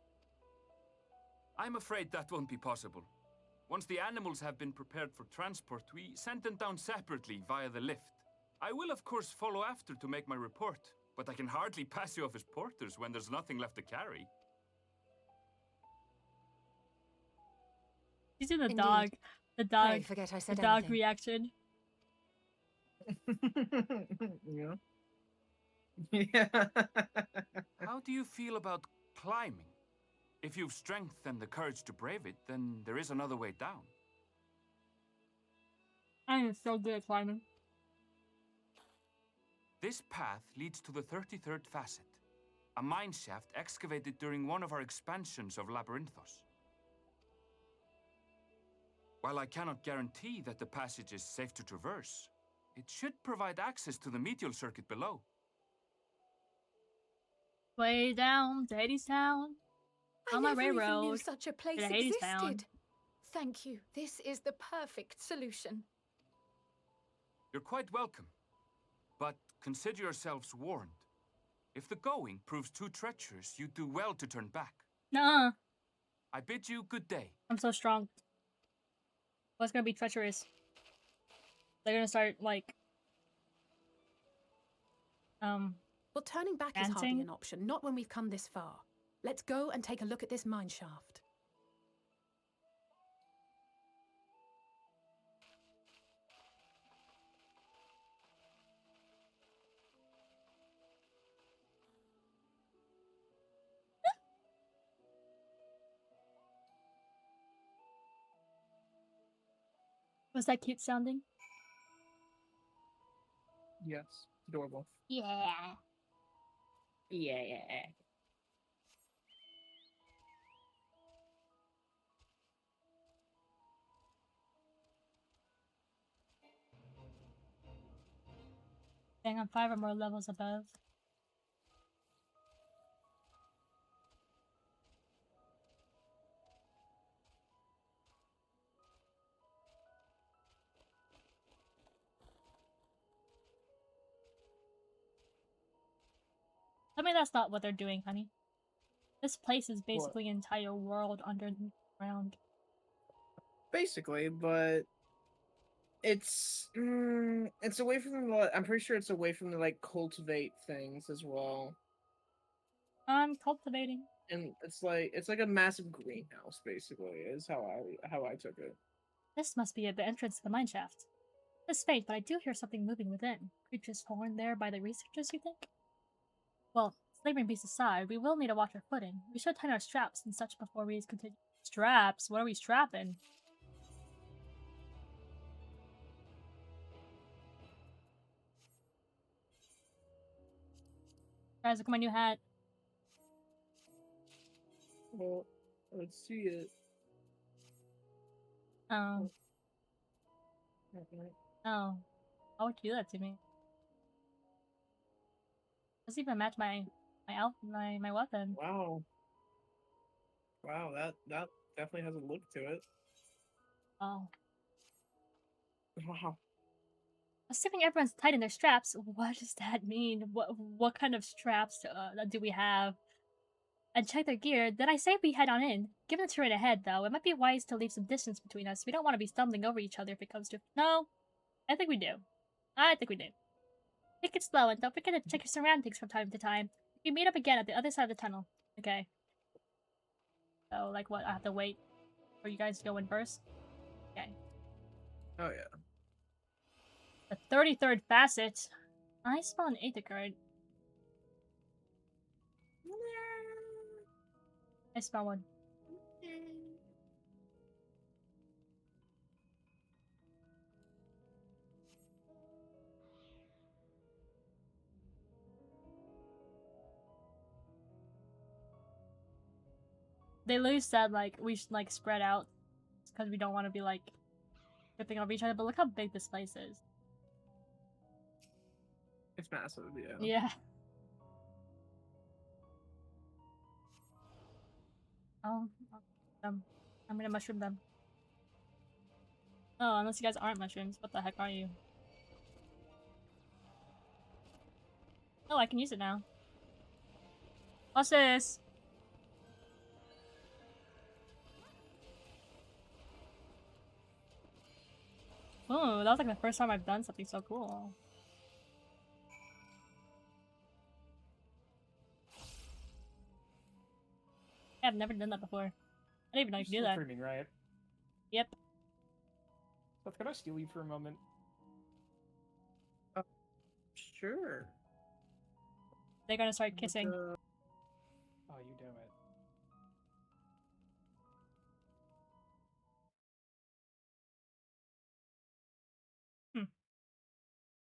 I'm afraid that won't be possible. Once the animals have been prepared for transport, we send them down separately via the lift. I will, of course, follow after to make my report, but I can hardly pass you off as porters when there's nothing left to carry. You see the Indeed. dog. The Pray dog. forget I The said dog anything. reaction. Yeah. Yeah. How do you feel about climbing? If you've strength and the courage to brave it, then there is another way down. I am so good at climbing. This path leads to the 33rd facet, a mine shaft excavated during one of our expansions of Labyrinthos. While I cannot guarantee that the passage is safe to traverse, it should provide access to the medial circuit below. Way down to Hades Town. I On my never even knew railroad such a place to Hades Town. existed. Thank you. This is the perfect solution. You're quite welcome, but consider yourselves warned. If the going proves too treacherous, you do well to turn back. Nuh-uh. I bid you good day. I'm so strong. What's gonna be treacherous? They're gonna start, like... Well, turning back is hardly Dancing? an option, not when we've come this far. Let's go and take a look at this mine shaft. Was that cute sounding? Yes. Adorable. Yeah. Yeah. Dang, I'm 5 or more levels above. Tell me that's not what they're doing, honey. This place is basically an entire world underground. Basically, but it's away from the. I'm pretty sure it's away from the like cultivate things as well, I'm cultivating. and it's like a massive greenhouse. Basically, is how I took it. This must be at the entrance to the mine shaft. It's faint, but I do hear something moving within. Creatures born there by the researchers, you think? Well, slavery beasts aside, we will need to watch our footing. We should tighten our straps and such before we continue. Straps? What are we strapping? Guys, look at my new hat. Well, let's see it. Oh. Oh. Why would you do that to me? Doesn't even match my weapon. Wow. Wow, that definitely has a look to it. Oh. Wow. Assuming everyone's tight in their straps, what does that mean? What kind of straps do we have? And check their gear, then I say we head on in. Given the terrain ahead, though, it might be wise to leave some distance between us. We don't want to be stumbling over each other if it comes to... No. I think we do. I think we do. Take it slow and don't forget to check your surroundings from time to time. We meet up again at the other side of the tunnel. Okay. So, like what? I have to wait for you guys to go in first? Okay. Oh yeah. The 33rd facet. I spawned 8th card. I spawned one. They literally said, like, we should, like, spread out. Because we don't want to be, like, tripping over each other. But look how big this place is. It's massive, yeah. Yeah. Oh, I'm gonna mushroom them. Oh, unless you guys aren't mushrooms. What the heck are you? Oh, I can use it now. What's this? Oh, that was like the first time I've done something so cool. Yeah, I've never done that before. I didn't even know you could do Still that. streaming, right? Yep. Seth, could I steal you for a moment? Sure. They're gonna start kissing. Oh, you damn it.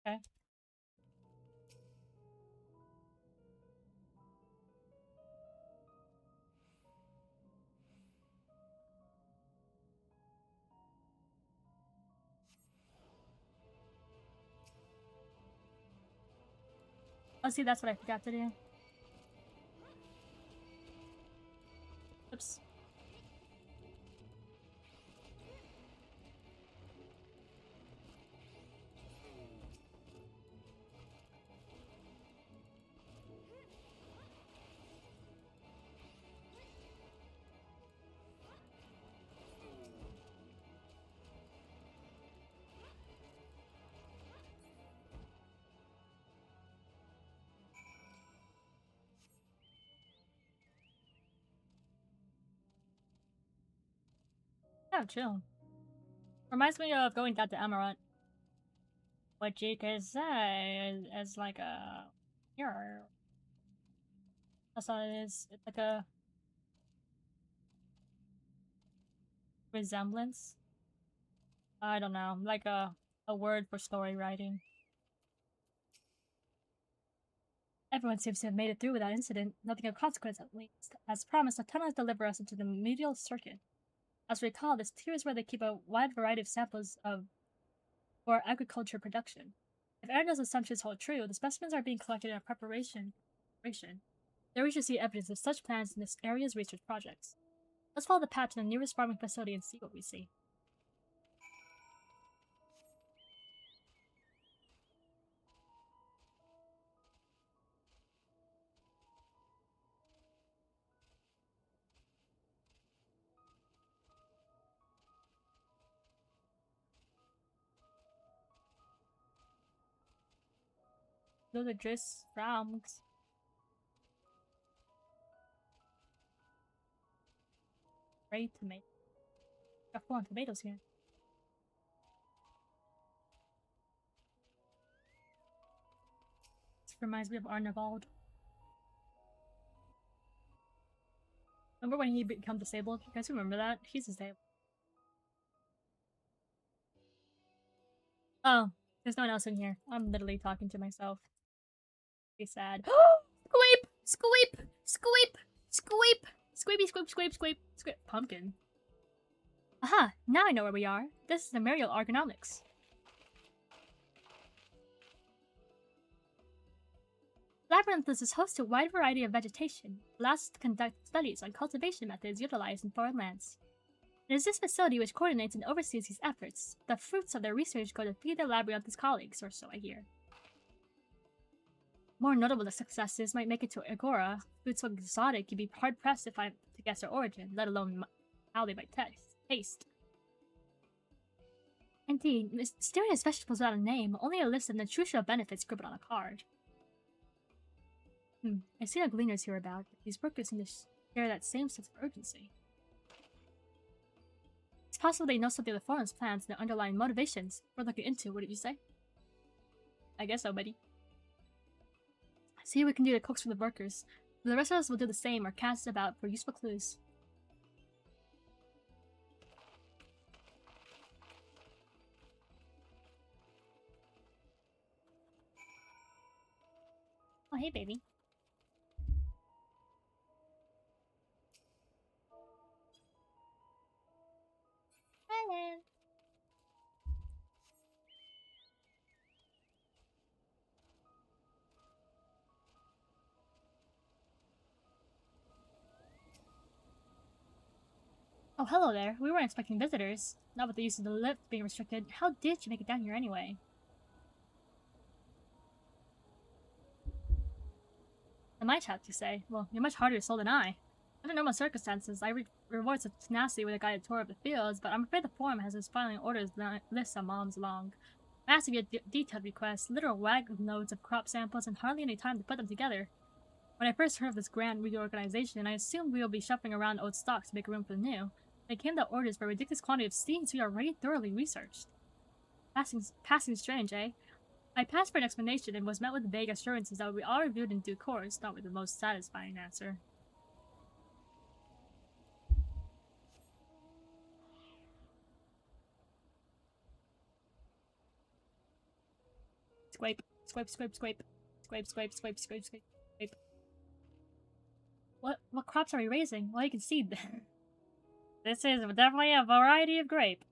Okay. Oh, see, that's what I forgot to do. Oops. Oh, chill. Reminds me of going down to Amaranth. What you could say is like a... Here. That's all it is. It's like a... resemblance? I don't know. Like a word for story writing. Everyone seems to have made it through without incident. Nothing of consequence, at least. As promised, the tunnels deliver us into the medial circuit. As we recall, this tier is where they keep a wide variety of samples for agriculture production. If Aaron's assumptions hold true, the specimens are being collected in a preparation. There we should see evidence of such plans in this area's research projects. Let's follow the path to the nearest farming facility and see what we see. Those are just rams. Great tomato. Got full on tomatoes here. This reminds me of Arnavald. Remember when he became disabled? You guys remember that? He's disabled. Oh, there's no one else in here. I'm literally talking to myself. Be sad. Squeep! Squeep! Squeep! Squeep! Squeepy squeep squeep squeep squeep. Pumpkin. Aha! Now I know where we are. This is the Mariel Ergonomics. Labyrinthus is host to a wide variety of vegetation, allows us to conduct studies on cultivation methods utilized in foreign lands. It is this facility which coordinates and oversees these efforts. The fruits of their research go to feed the Labyrinthus colleagues, or so I hear. More notable successes might make it to Agora. Fruits so exotic you'd be hard-pressed to guess their origin, let alone how they might taste. Indeed, mysterious vegetables without a name, only a list of nutritional benefits scribbled on a card. I see no gleaners here about. These workers seem to share that same sense of urgency. It's possible they know something of the forum's plans and their underlying motivations. We're looking into, what did you say? I guess so, buddy. See what we can do to coax for the workers. The rest of us will do the same or cast about for useful clues. Oh, hey, baby. Hello. Oh, hello there. We weren't expecting visitors. Not with the use of the lift being restricted. How did you make it down here anyway? And my chat, you say? Well, you're much harder to soul than I. Under normal circumstances, I reward such tenacity with a guided tour of the fields, but I'm afraid the forum has its filing orders list of moms long. Massive yet detailed requests, literal wagon loads of crop samples, and hardly any time to put them together. When I first heard of this grand reorganization, I assumed we will be shuffling around old stocks to make room for the new. When it came to orders for a ridiculous quantity of seeds we already thoroughly researched. Passing strange, eh? I passed for an explanation and was met with vague assurances that would be all reviewed in due course, not with the most satisfying answer. Scrape, scrape, scrape, scrape, scrape, scrape, scrape, scrape, scrape, scrape. What crops are we raising? Well, you can see this is definitely a variety of grape.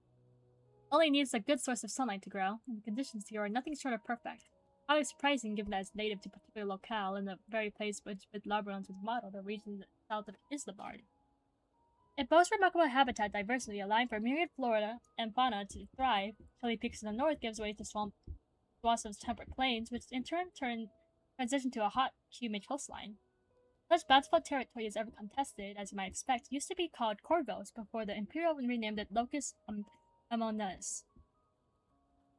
Only needs a good source of sunlight to grow, and the conditions here are nothing short of perfect. Highly surprising given that it's native to a particular locale in the very place which Labrons was modeled, the region south of Islabard. It boasts remarkable habitat diversity, allowing for myriad flora and fauna to thrive. Hilly peaks in the north gives way to swaths of temperate plains, which in turn transition to a hot, humid coastline. Such bountiful territory as ever contested, as you might expect, used to be called Corvos before the Imperial renamed it Locus Amonas.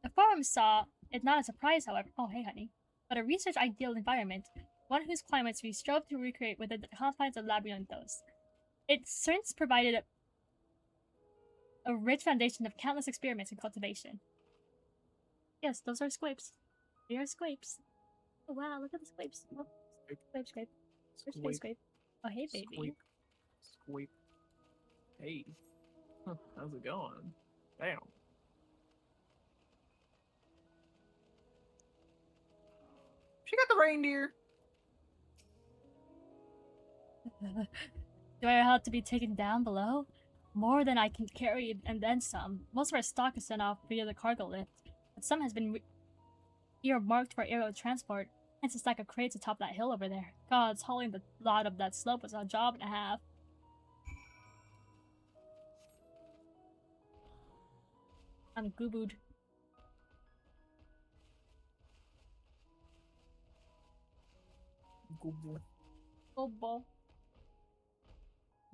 The forum saw it not a surprise, however, oh hey honey, but a research ideal environment, one whose climates we strove to recreate within the confines of Labyrinthos. It since provided a rich foundation of countless experiments in cultivation. Yes, those are scrapes. They are scrapes. Oh wow, look at the scrapes. Oh, scrape, scrape. Scrape, scrape. Oh hey baby. Squeak. Squeak. Hey. Huh, how's it going? Damn. She got the reindeer. Do I have to be taken down below? More than I can carry and then some. Most of our stock is sent off via the cargo lift, but some has been earmarked for aerial transport. Hence a stack of crates atop that hill over there. Gods, hauling the lot of that slope was a job and a half. I'm goobooed. Google. Goobo.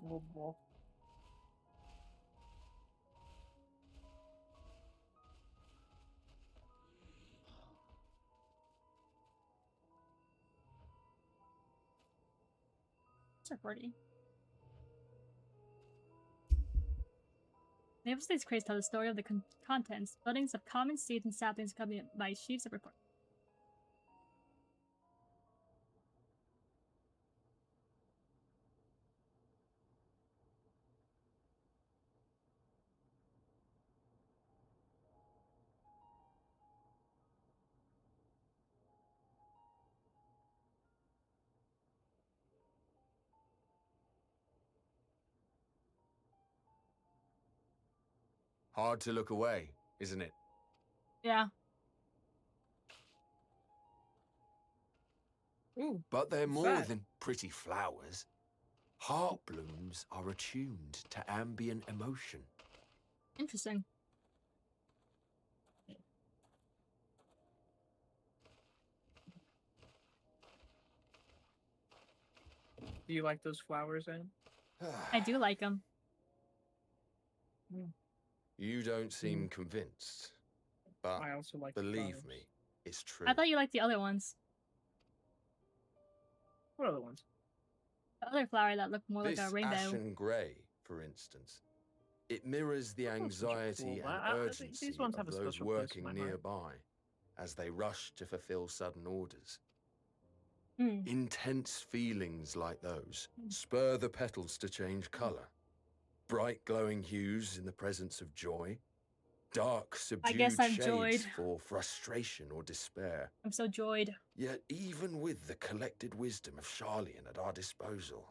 Google. Those are pretty. Names of these crates tell the story of the contents, buildings of common seeds and saplings accompanied by sheaves of report. Hard to look away, isn't it? Yeah. Ooh, But they're what's more that? than pretty flowers. Heart blooms are attuned to ambient emotion. Interesting. Do you like those flowers, Anne? I do like them. You don't seem convinced. But I also like believe flowers. me, it's true. I thought you liked the other ones. What other ones? The other flower that looked more like a This rainbow. ashen grey, for instance, it mirrors the That's not such a anxiety cool- and I- urgency these ones of have a those special place in working my heart. nearby as they rush to fulfill sudden orders. Hmm. Intense feelings like those spur the petals to change colour. Bright glowing hues in the presence of joy. Dark, subdued guess I'm shades joyed. for frustration or despair. I'm so joyed. Yet even with the collected wisdom of Charlian at our disposal,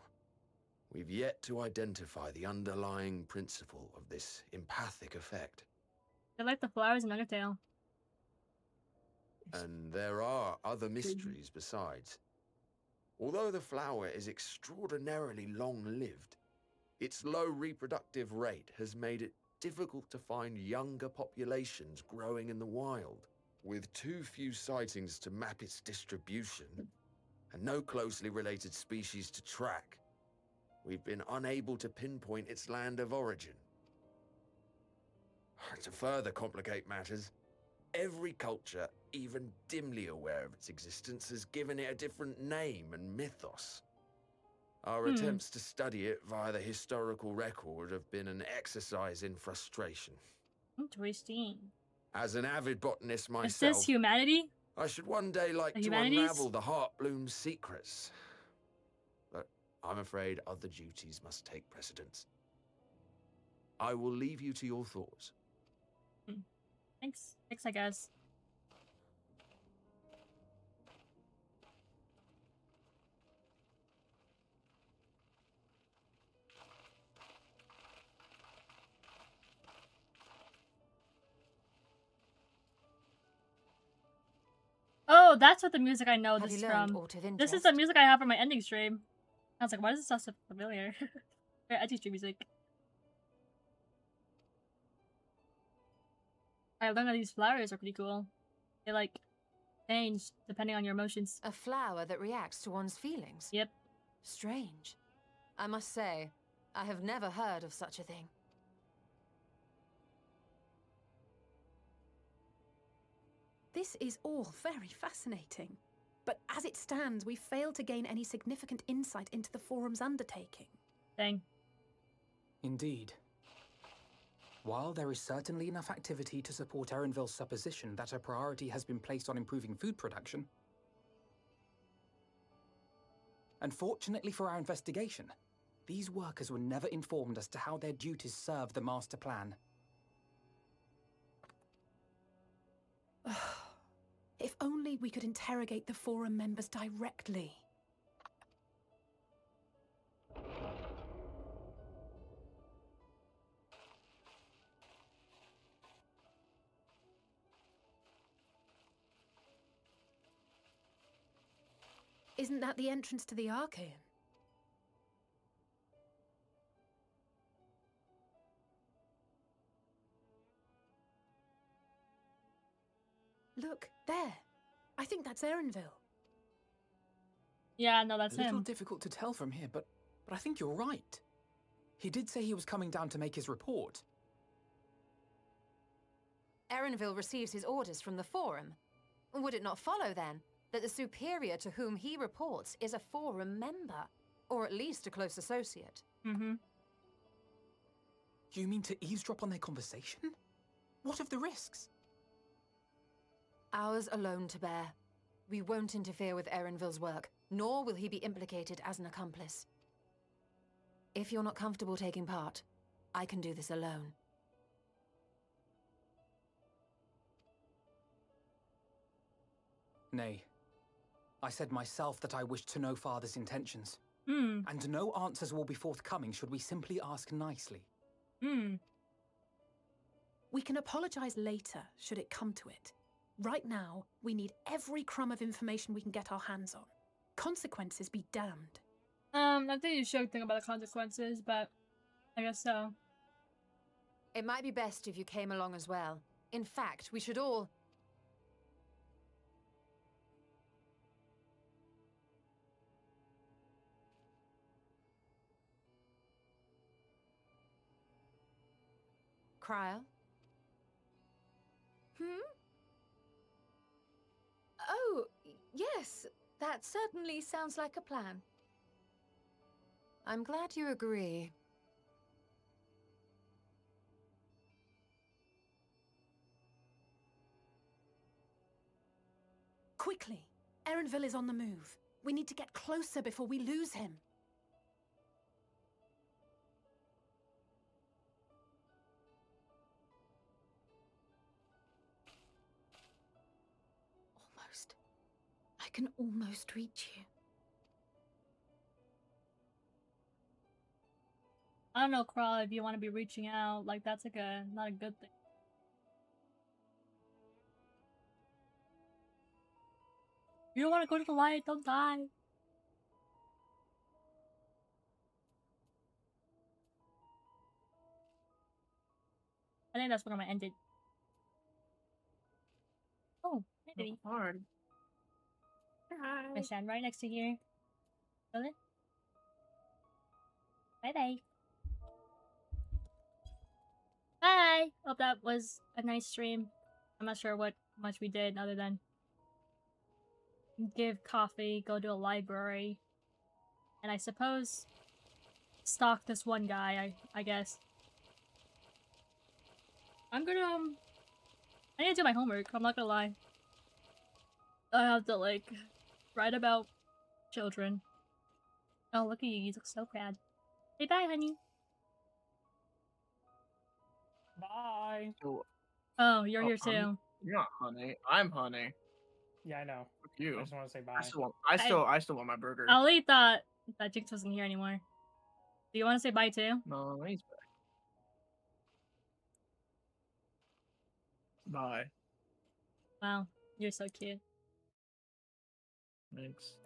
we've yet to identify the underlying principle of this empathic effect. I like the flowers in Undertale. And there are other mysteries besides. Although the flower is extraordinarily long-lived, its low reproductive rate has made it difficult to find younger populations growing in the wild. With too few sightings to map its distribution, and no closely related species to track, we've been unable to pinpoint its land of origin. To further complicate matters, every culture, even dimly aware of its existence, has given it a different name and mythos. Our attempts to study it via the historical record have been an exercise in frustration. Interesting. As an avid botanist Is myself, this humanity? I should one day like The to humanities? unravel the Heartbloom's secrets. But I'm afraid other duties must take precedence. I will leave you to your thoughts. Thanks. Thanks, I guess. Oh, that's what the music I know Have this you is learned from. aught of This is interest? the music I have for my ending stream. I was like, why does this sound so familiar? Very ending stream music. I learned that these flowers are pretty cool. They like change depending on your emotions. A flower that reacts to one's feelings? Yep. Strange. I must say, I have never heard of such a thing. This is all very fascinating. But as it stands, we fail to gain any significant insight into the Forum's undertaking. Dang. Indeed. While there is certainly enough activity to support Erenville's supposition that a priority has been placed on improving food production, unfortunately for our investigation, these workers were never informed as to how their duties serve the master plan. If only we could interrogate the Forum members directly. Isn't that the entrance to the Archaean? Look, there. I think that's Erenville. Yeah, no, that's A little him. difficult to tell from here, but I think you're right. He did say he was coming down to make his report. Erenville receives his orders from the Forum. Would it not follow, then, that the superior to whom he reports is a Forum member? Or at least a close associate? Mm-hmm. You mean to eavesdrop on their conversation? What of the risks? Ours alone to bear. We won't interfere with Erenville's work, nor will he be implicated as an accomplice. If you're not comfortable taking part, I can do this alone. Nay. I said myself that I wished to know Father's intentions. Hmm. And no answers will be forthcoming should we simply ask nicely. Hmm. We can apologize later, should it come to it. Right now, we need every crumb of information we can get our hands on. Consequences be damned. I think you should think about the consequences, but I guess so. It might be best if you came along as well. In fact, we should all... Cryo? Hmm? Yes, that certainly sounds like a plan. I'm glad you agree. Quickly! Erenville is on the move. We need to get closer before we lose him. Almost. I can almost reach you. I don't know, Crawl, if you want to be reaching out, like that's like not a good thing. You don't want to go to the light, don't die. I think that's when I'm gonna end it. Oh, maybe. Hard. I stand right next to here. Really? Bye bye. Bye! Hope that was a nice stream. I'm not sure what much we did other than give coffee, go to a library, and I suppose stalk this one guy, I guess. I'm gonna, I need to do my homework, I'm not gonna lie. I have to, like, write about children. Oh, look at you, you look so proud. Say bye, honey. Bye. So, Oh, you're oh, here too. you're not honey. I'm honey. Yeah, I know. Fuck you. I just want to say bye. I still want my burger. Ali thought that Jinx wasn't here anymore. Do you want to say bye too? No, he's back. Bye. Wow, you're so cute. Thanks.